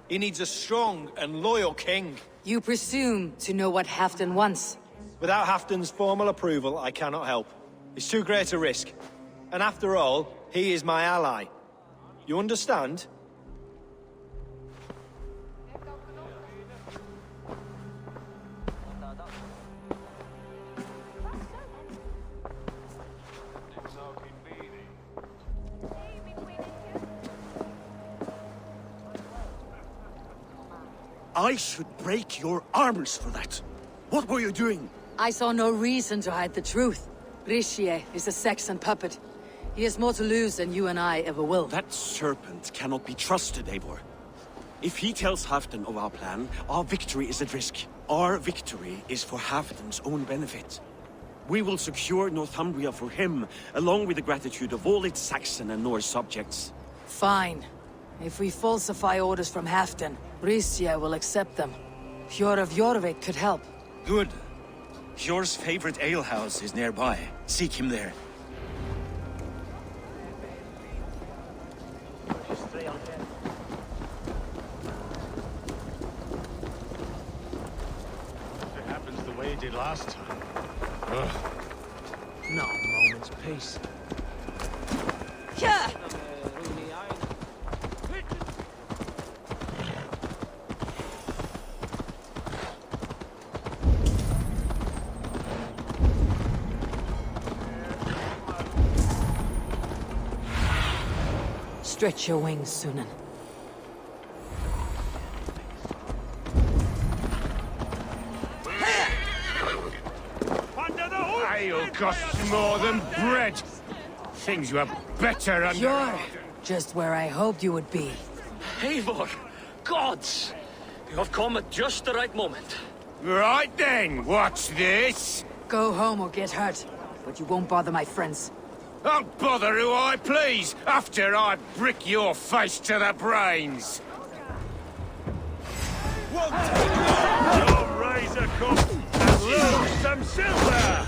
He needs a strong and loyal king. You presume to know what Halfdan wants. Without Halfdan's formal approval, I cannot help. It's too great a risk. And after all, he is my ally. You understand? I should break your arms for that. What were you doing? I saw no reason to hide the truth. Rishie is a Saxon puppet. He has more to lose than you and I ever will. That serpent cannot be trusted, Eivor. If he tells Halfdan of our plan, our victory is at risk. Our victory is for Halfdan's own benefit. We will secure Northumbria for him, along with the gratitude of all its Saxon and Norse subjects. Fine. If we falsify orders from Halfdan, Rishie will accept them. Fjord of Jorvik could help. Good. Fjord's favorite alehouse is nearby. Seek him there. It happens the way it did last time. Not a moment's peace. Yeah! Stretch your wings, Sunan. Ale costs more than bread. Things were better under... You're just where I hoped you would be. Eivor! Gods! You have come at just the right moment. Right then, what's this? Go home or get hurt, but you won't bother my friends. I'll bother who I please, after I brick your face to the brains. Your razor cup and lose some silver!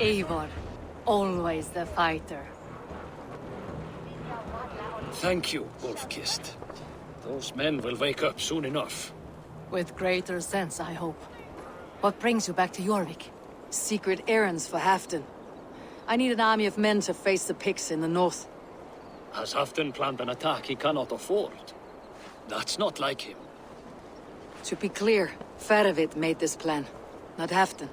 Eivor, always the fighter. Thank you, Wolf-Kissed. Those men will wake up soon enough. With greater sense, I hope. What brings you back to Jorvik? Secret errands for Halfdan. I need an army of men to face the Picts in the north. Has Halfdan planned an attack he cannot afford? That's not like him. To be clear, Faravid made this plan. not Halfdan.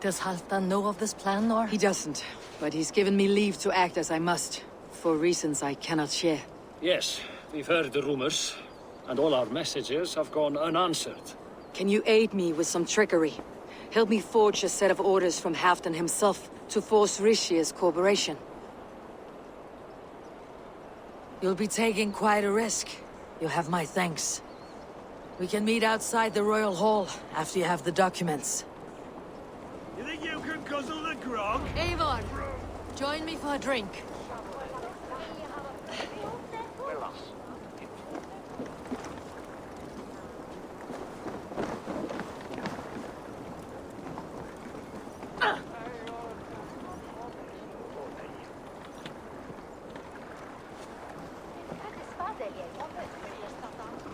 Does Halfdan know of this plan, or? He doesn't, but he's given me leave to act as I must, for reasons I cannot share. Yes, we've heard the rumors, and all our messages have gone unanswered. Can you aid me with some trickery? Help me forge a set of orders from Halfdan himself to force Rishia's cooperation. You'll be taking quite a risk. You'll have my thanks. We can meet outside the Royal Hall after you have the documents. You think you can guzzle the grog? Eivor, join me for a drink.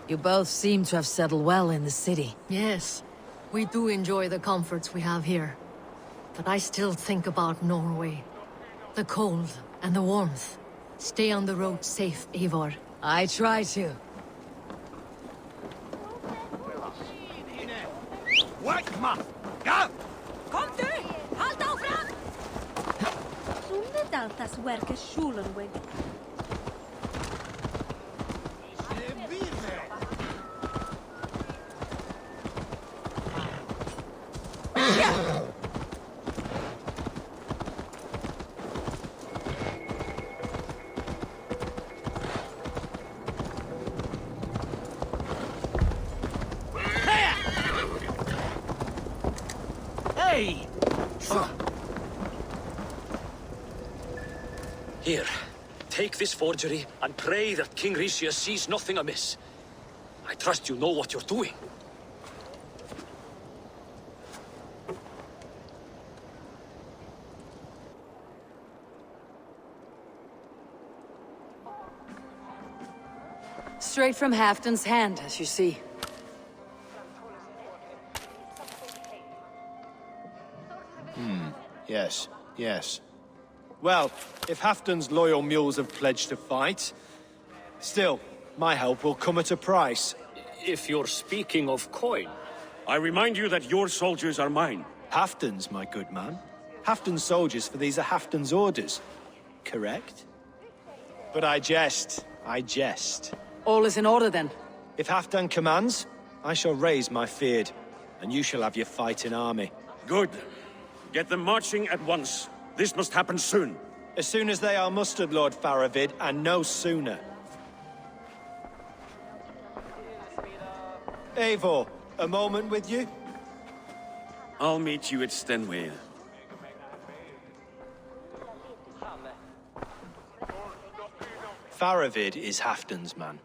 You both seem to have settled well in the city. Yes, we do enjoy the comforts we have here. But I still think about Norway. The cold and the warmth. Stay on the road safe, Eivor. I try to. Wachtman! Ja! Komt u! Halt áfram! Zonder dat das werke schulen weg. Hey! Here, take this forgery and pray that King Rishia sees nothing amiss. I trust you know what you're doing. Straight from Halfdan's hand, as you see. Yes, yes. Well, if Halfdan's loyal mules have pledged to fight, still, my help will come at a price. If you're speaking of coin. I remind you that your soldiers are mine. Halfdan's, my good man. Halfdan's soldiers, for these are Halfdan's orders. Correct? But I jest. I jest. All is in order, then. If Halfdan commands, I shall raise my feared, and you shall have your fighting army. Good. Get them marching at once. This must happen soon. As soon as they are mustered, Lord Faravid, and no sooner. Eivor, a moment with you? I'll meet you at Stenway. Faravid is Halfdan's man.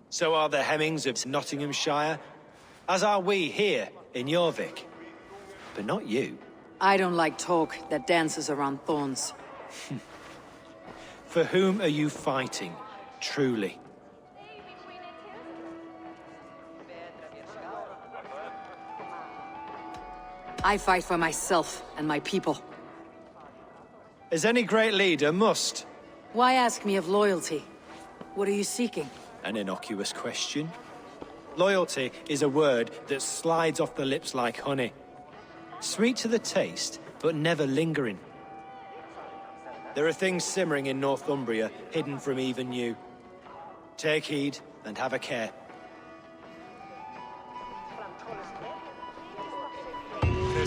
So are the Hemmings of Nottinghamshire, as are we here in Eurvic. But not you. I don't like talk that dances around thorns. For whom are you fighting, truly? I fight for myself and my people. As any great leader must. Why ask me of loyalty? What are you seeking? An innocuous question. Loyalty is a word that slides off the lips like honey. Sweet to the taste, but never lingering. There are things simmering in Northumbria, hidden from even you. Take heed, and have a care.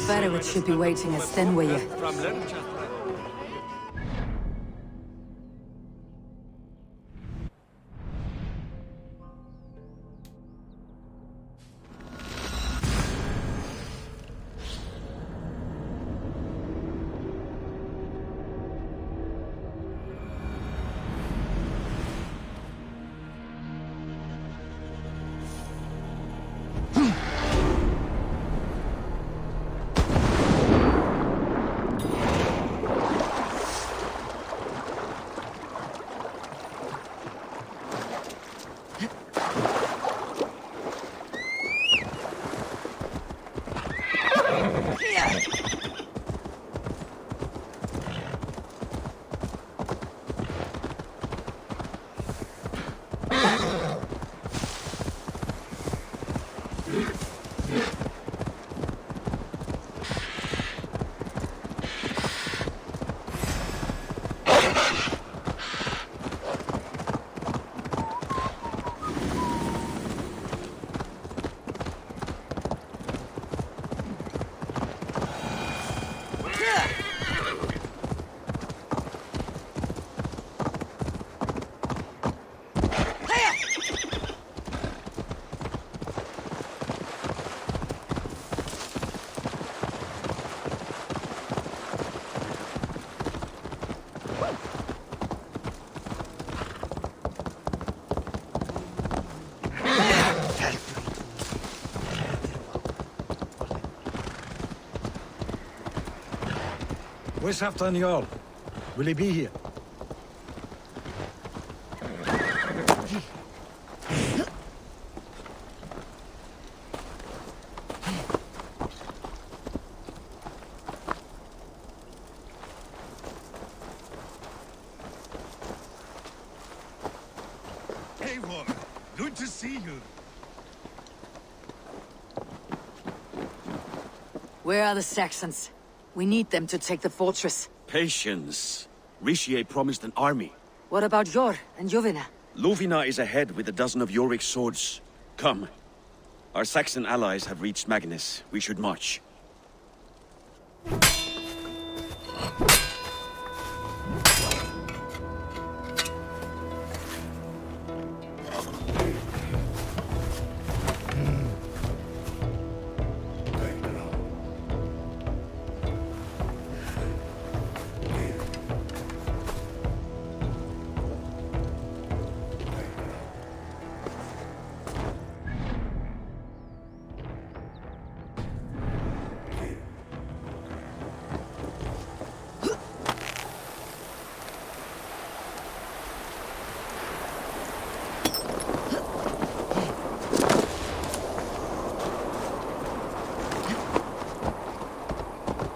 Varowit should be waiting at Stenway. Where's Halfdan Jarl? Will he be here? Eivor, good to see you. Where are the Saxons? We need them to take the fortress. Patience. Ricier promised an army. What about Jor and Jovina? Lovina is ahead with a dozen of Yorick's swords. Come. Our Saxon allies have reached Magnus. We should march.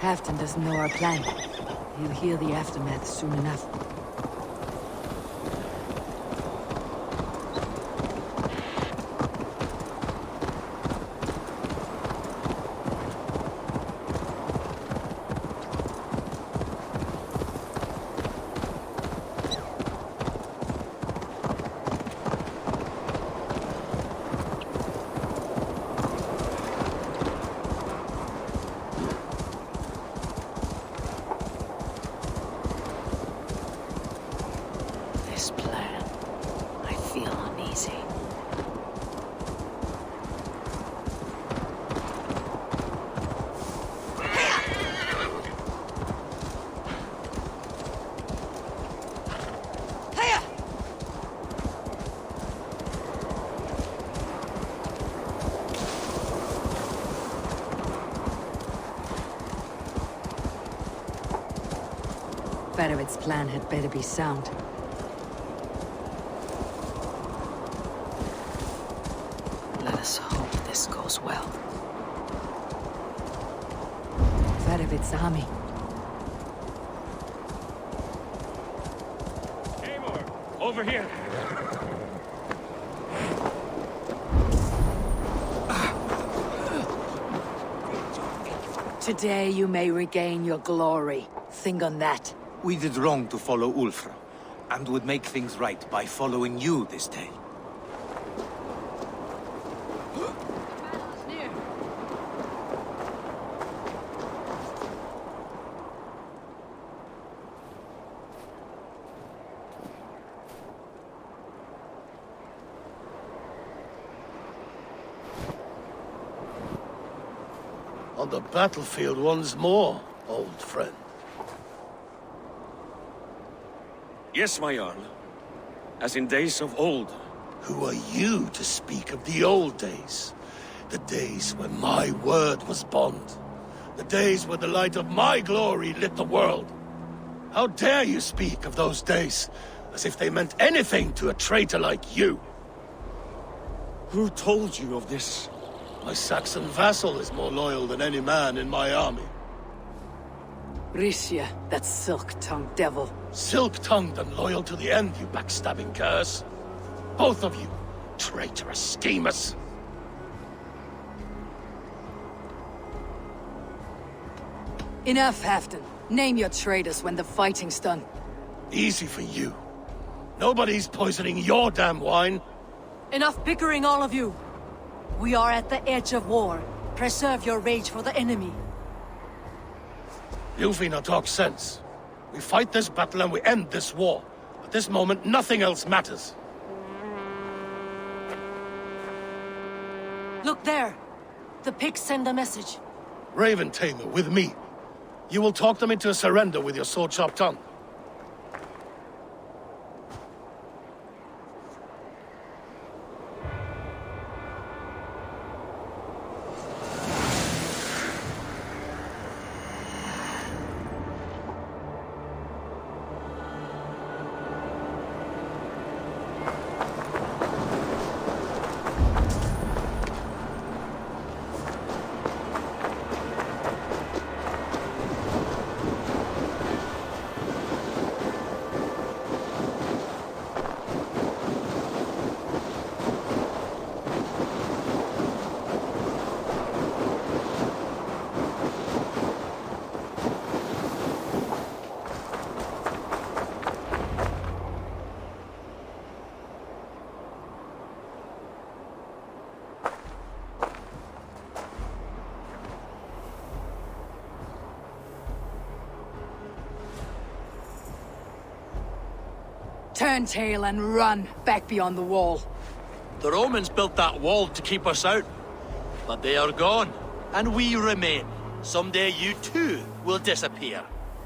Halfdan doesn't know our plan. He'll hear the aftermath soon enough. Faravid's plan had better be sound. Let us hope this goes well. Faravid's army. Eivor, over here. Today you may regain your glory. Think on that. We did wrong to follow Ulfra, and would make things right by following you this day. On the battlefield once more, old friend. Yes, my Jarl. As in days of old. Who are you to speak of the old days? The days when my word was bond. The days when the light of my glory lit the world. How dare you speak of those days, as if they meant anything to a traitor like you? Who told you of this? My Saxon vassal is more loyal than any man in my army. Ricier, that silk-tongued devil. Silk-tongued and loyal to the end, you backstabbing curse. Both of you, traitorous schemers. Enough, Halfdan. Name your traitors when the fighting's done. Easy for you. Nobody's poisoning your damn wine. Enough bickering, all of you. We are at the edge of war. Preserve your rage for the enemy. Yuvina talks sense. We fight this battle and we end this war. At this moment, nothing else matters. Look there. The pigs send a message. Raven Tamer, with me. You will talk them into a surrender with your sword-sharp tongue. Turn tail and run back beyond the wall. The Romans built that wall to keep us out. But they are gone, and we remain. Someday you too will disappear.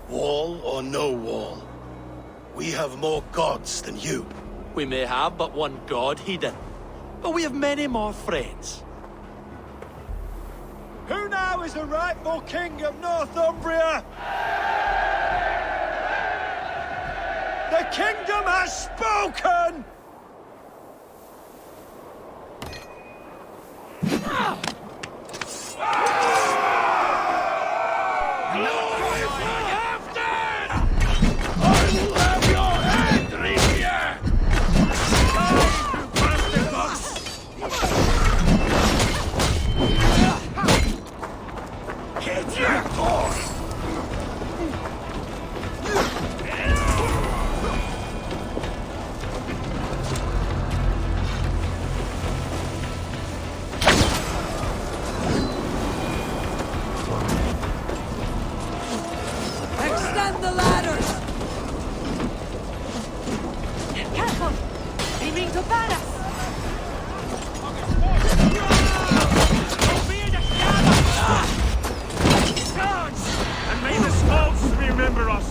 Wall or no wall, we have more gods than you. We may have but one god hidden, but we have many more friends. Who now is the rightful king of Northumbria? The kingdom has spoken! Extend the ladders! Careful! They mean to ban us! And may the scouts remember us!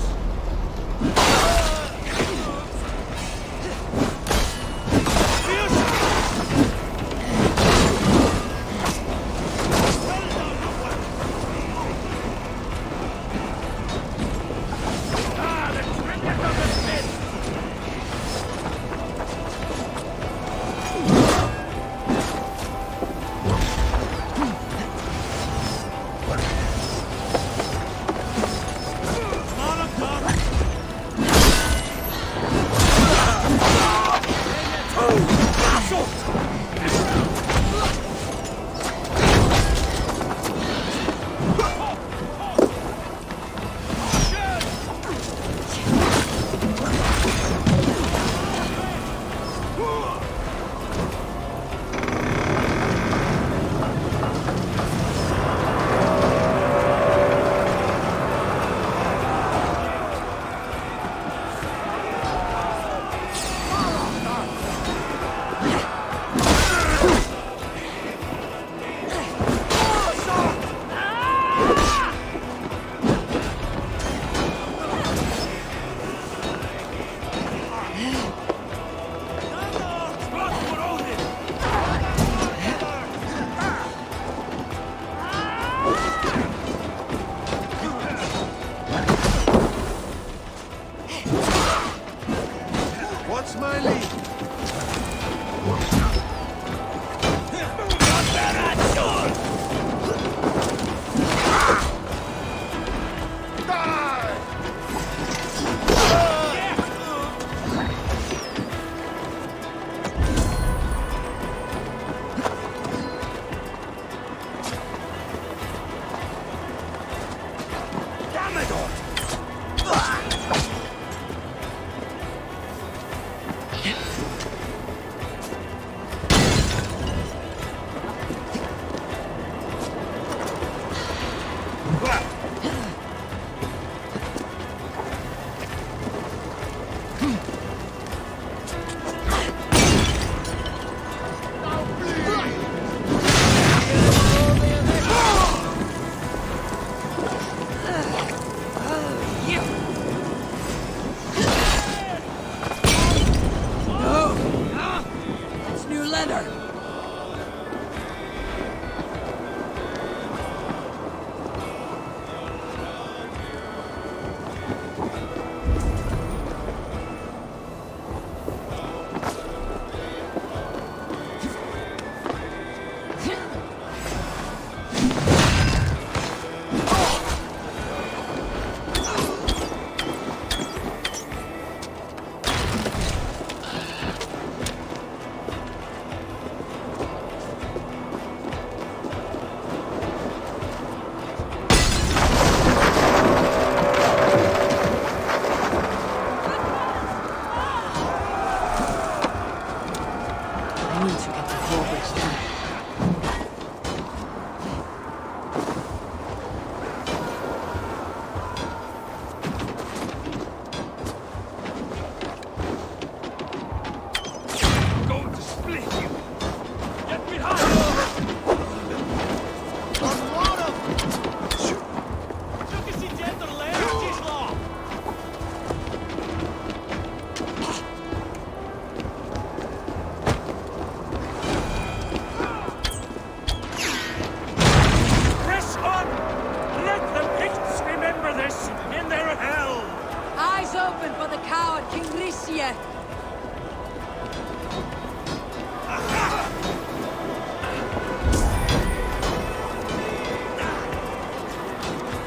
open for the coward King Risje!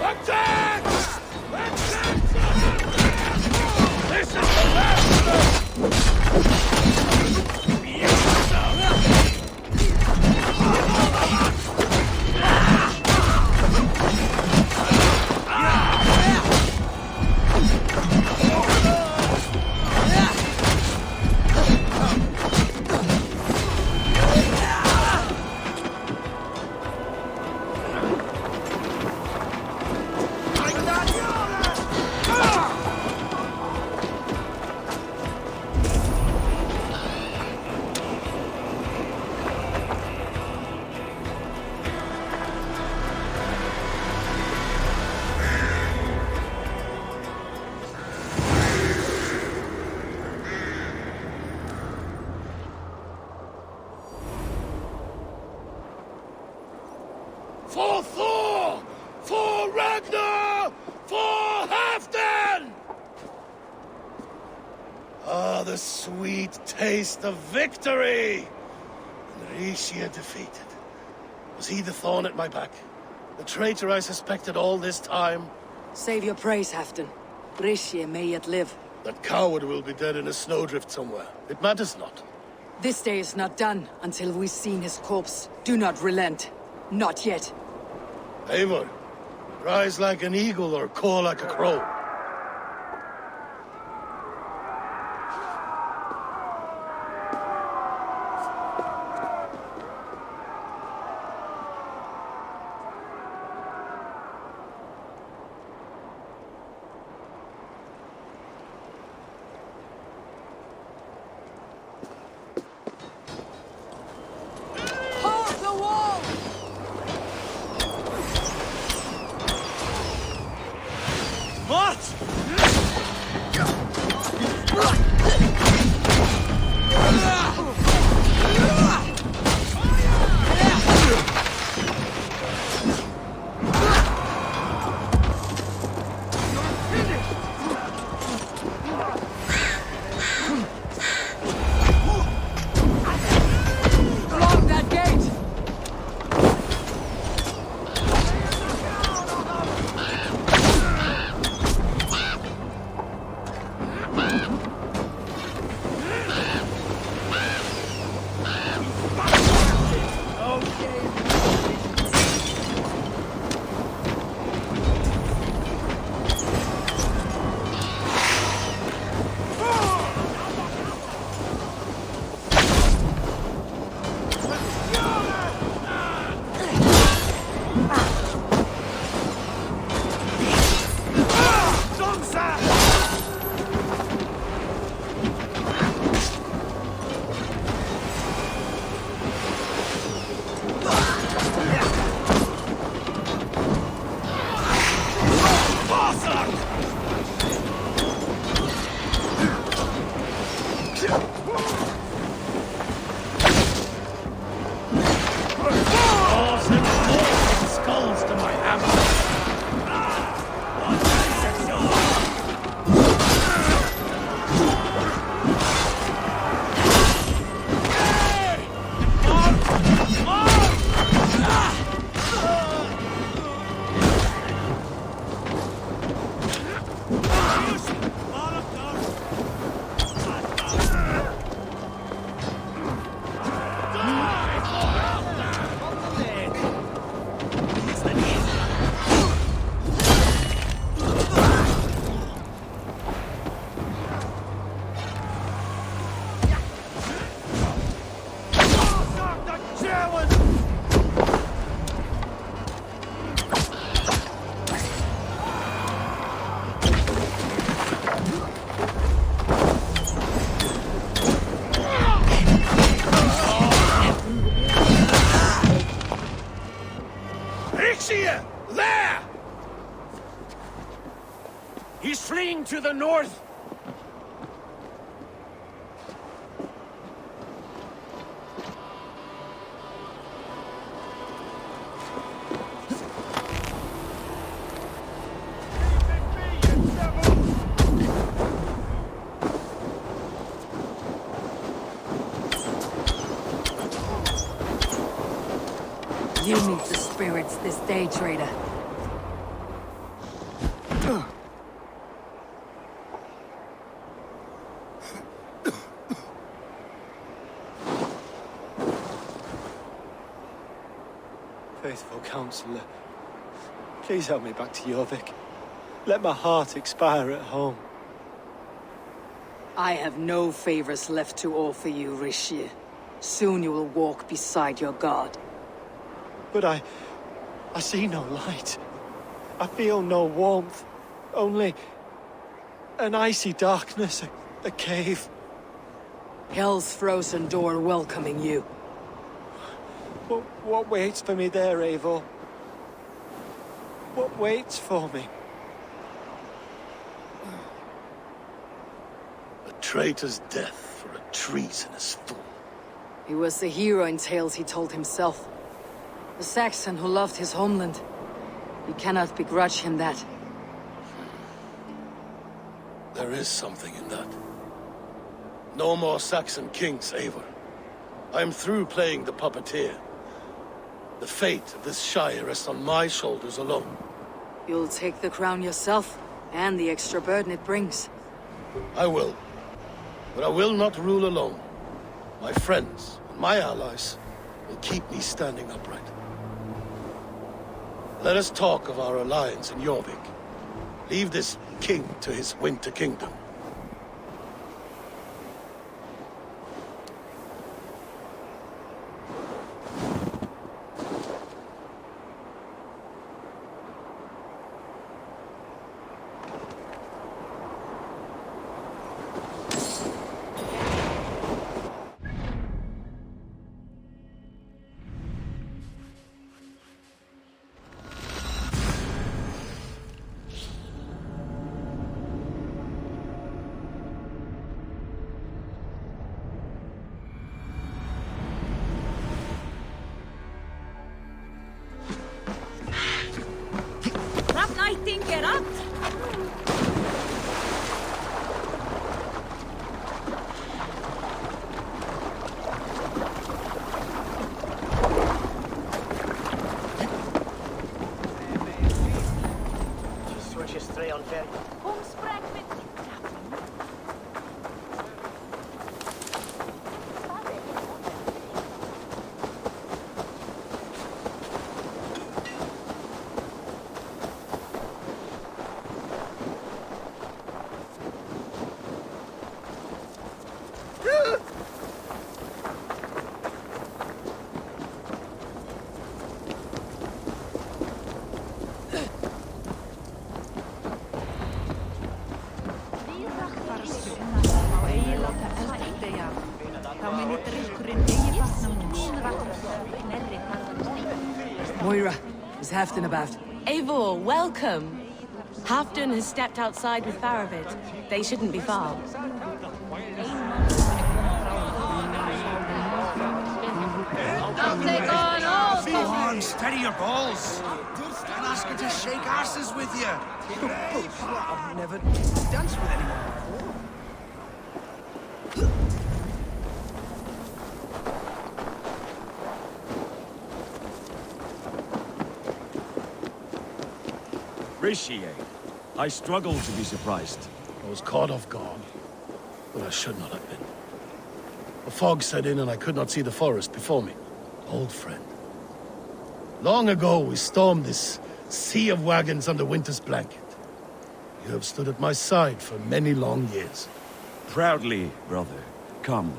Attack! This is the last! For Thor! For Ragnar! For Halfdan! Ah, the sweet taste of victory! And Risje defeated. Was he the thorn at my back? The traitor I suspected all this time? Save your praise, Halfdan. Risje may yet live. That coward will be dead in a snowdrift somewhere. It matters not. This day is not done until we've seen his corpse. Do not relent. Not yet. Eivor, rise like an eagle or caw like a crow. There! He's fleeing to the north! day, trader. Faithful counselor, please help me back to Eurvik. Let my heart expire at home. I have no favors left to offer you, Rishi. Soon you will walk beside your god. But I see no light. I feel no warmth. Only an icy darkness, a cave. Hell's frozen door welcoming you. What waits for me there, Eivor? What waits for me? A traitor's death for a treasonous fool. He was the hero in tales he told himself. The Saxon who loved his homeland. You cannot begrudge him that. There is something in that. No more Saxon kings, Eivor. I am through playing the puppeteer. The fate of this shire rests on my shoulders alone. You'll take the crown yourself, and the extra burden it brings. I will. But I will not rule alone. My friends and my allies will keep me standing upright. Let us talk of our alliance in Eurvik. Leave this king to his winter kingdom. Get up! Moira, is Halfdan about? Eivor, welcome. Halfdan has stepped outside with Faravid. They shouldn't be far. Go on, steady your balls. Don't ask her to shake asses with you. I've never danced with anyone before. Rishi, I struggle to be surprised. I was caught off guard, but I should not have been. A fog set in and I could not see the forest before me. Old friend. Long ago we stormed this sea of wagons under winter's blanket. You have stood at my side for many long years. Proudly, brother. Come.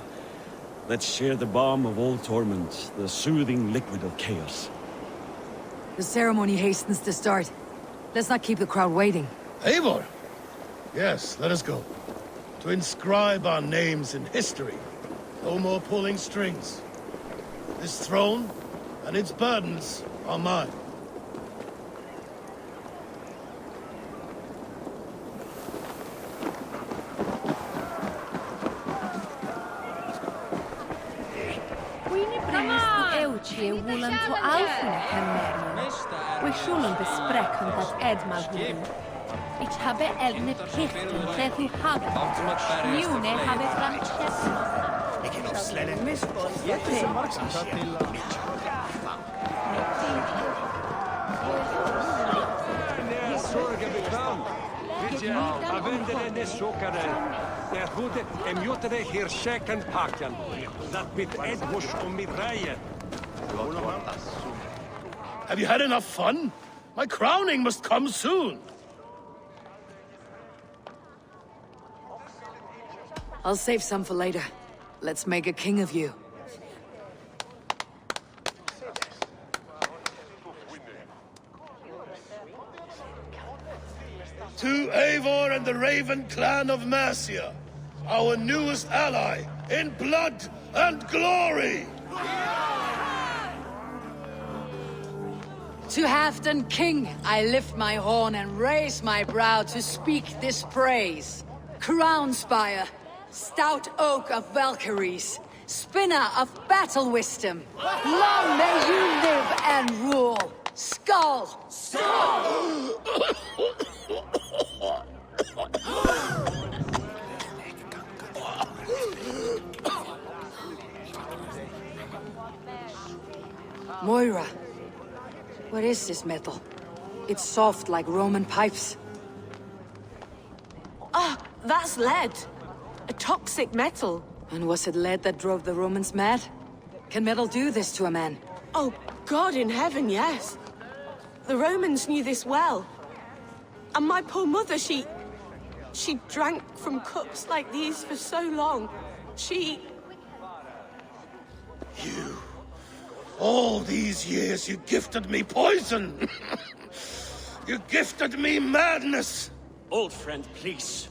Let's share the balm of all torment, the soothing liquid of chaos. The ceremony hastens to start. Let's not keep the crowd waiting. Eivor! Yes, let us go. To inscribe our names in history. No more pulling strings. This throne and its burdens are mine. Euci wulanto alfine hemmerno. We shulun besprechen dat edmalhuden. Ich habe elne plichten det du habe. June habe Francesco. Ik heb nog slenne. sorge bekam. Vidje, avendere ne sokare. Der hodet emjotere hier sheken pakjan. Dat bit edbush om mit reie. Have you had enough fun? My crowning must come soon. I'll save some for later. Let's make a king of you. To Eivor and the Raven clan of Mercia, our newest ally in blood and glory! To Halfdan King, I lift my horn and raise my brow to speak this praise. Crown spire, stout oak of Valkyries, spinner of battle wisdom. Long may you live and rule. Skull! Skull! Moira, what is this metal? It's soft like Roman pipes. Ah, that's lead. A toxic metal. And was it lead that drove the Romans mad? Can metal do this to a man? Oh, God in heaven, yes. The Romans knew this well. And my poor mother, she drank from cups like these for so long. You... All these years you gifted me poison! You gifted me madness! Old friend, please.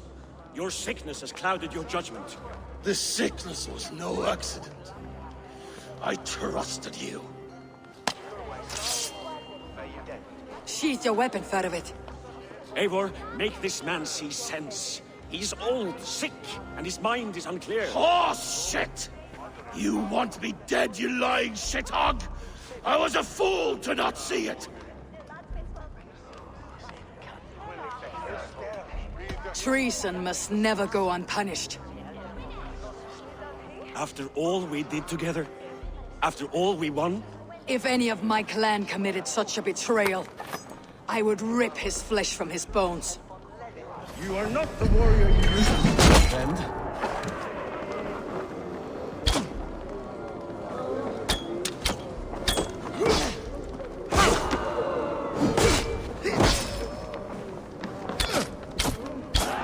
Your sickness has clouded your judgment. This sickness was no accident. I trusted you. Sheath your weapon, Fedovit. Eivor, make this man see sense. He's old, sick, and his mind is unclear. Oh, shit! You want me dead, you lying shithog? I was a fool to not see it! Treason must never go unpunished. After all we did together? After all we won? If any of my clan committed such a betrayal, I would rip his flesh from his bones. You are not the warrior you used to be, friend.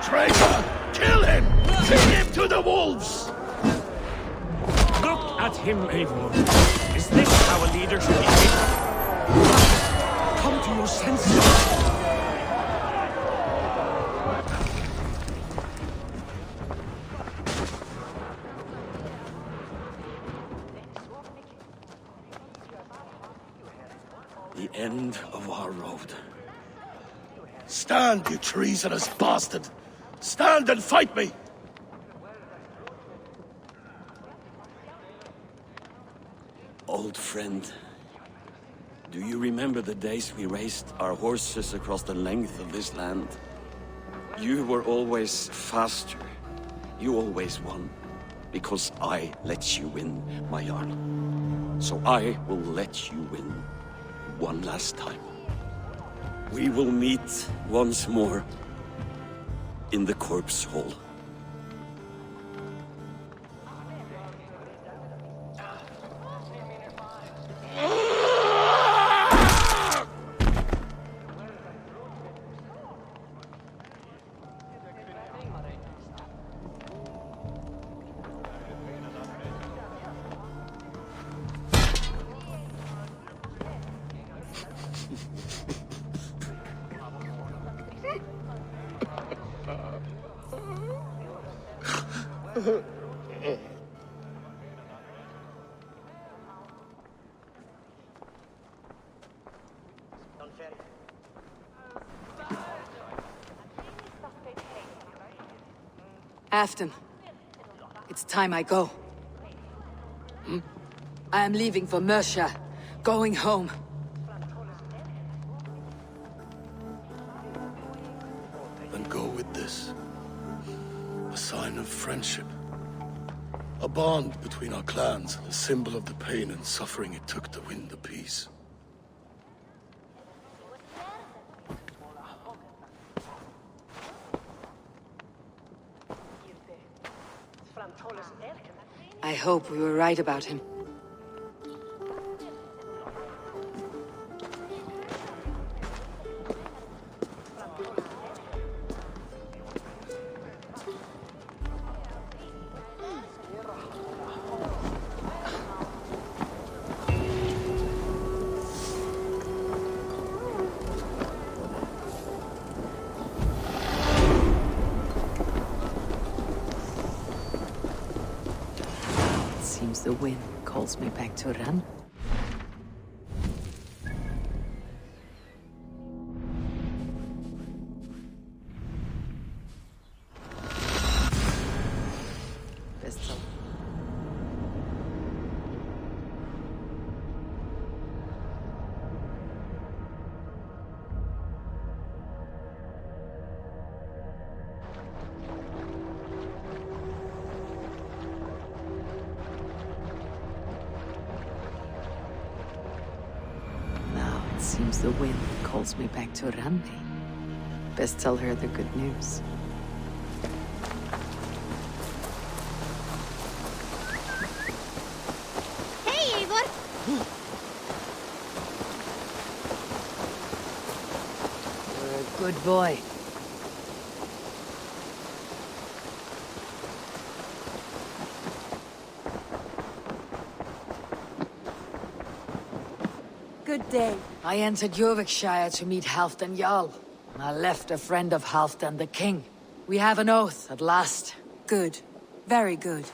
Traitor! Kill him! Feed him to the wolves! Look at him, Eivor. Is this how a leader should be treated? Come to your senses. The end of our road. Stand, you treasonous bastard! Stand and fight me! Old friend, do you remember the days we raced our horses across the length of this land? You were always faster. You always won. Because I let you win, my Jarl. So I will let you win one last time. We will meet once more in the corpse hall. Halfdan, it's time I go. I am leaving for Mercia, going home. Then go with this. A sign of friendship. A bond between our clans, a symbol of the pain and suffering it took to win the peace. I hope we were right about him. The wind calls me back to Ran. Seems the wind calls me back to Randi. Best tell her the good news. Hey, Eivor! You're a good boy. Good day. I entered Eurvicscire to meet Halfdan Jarl. I left a friend of Halfdan the king. We have an oath at last. Good. Very good.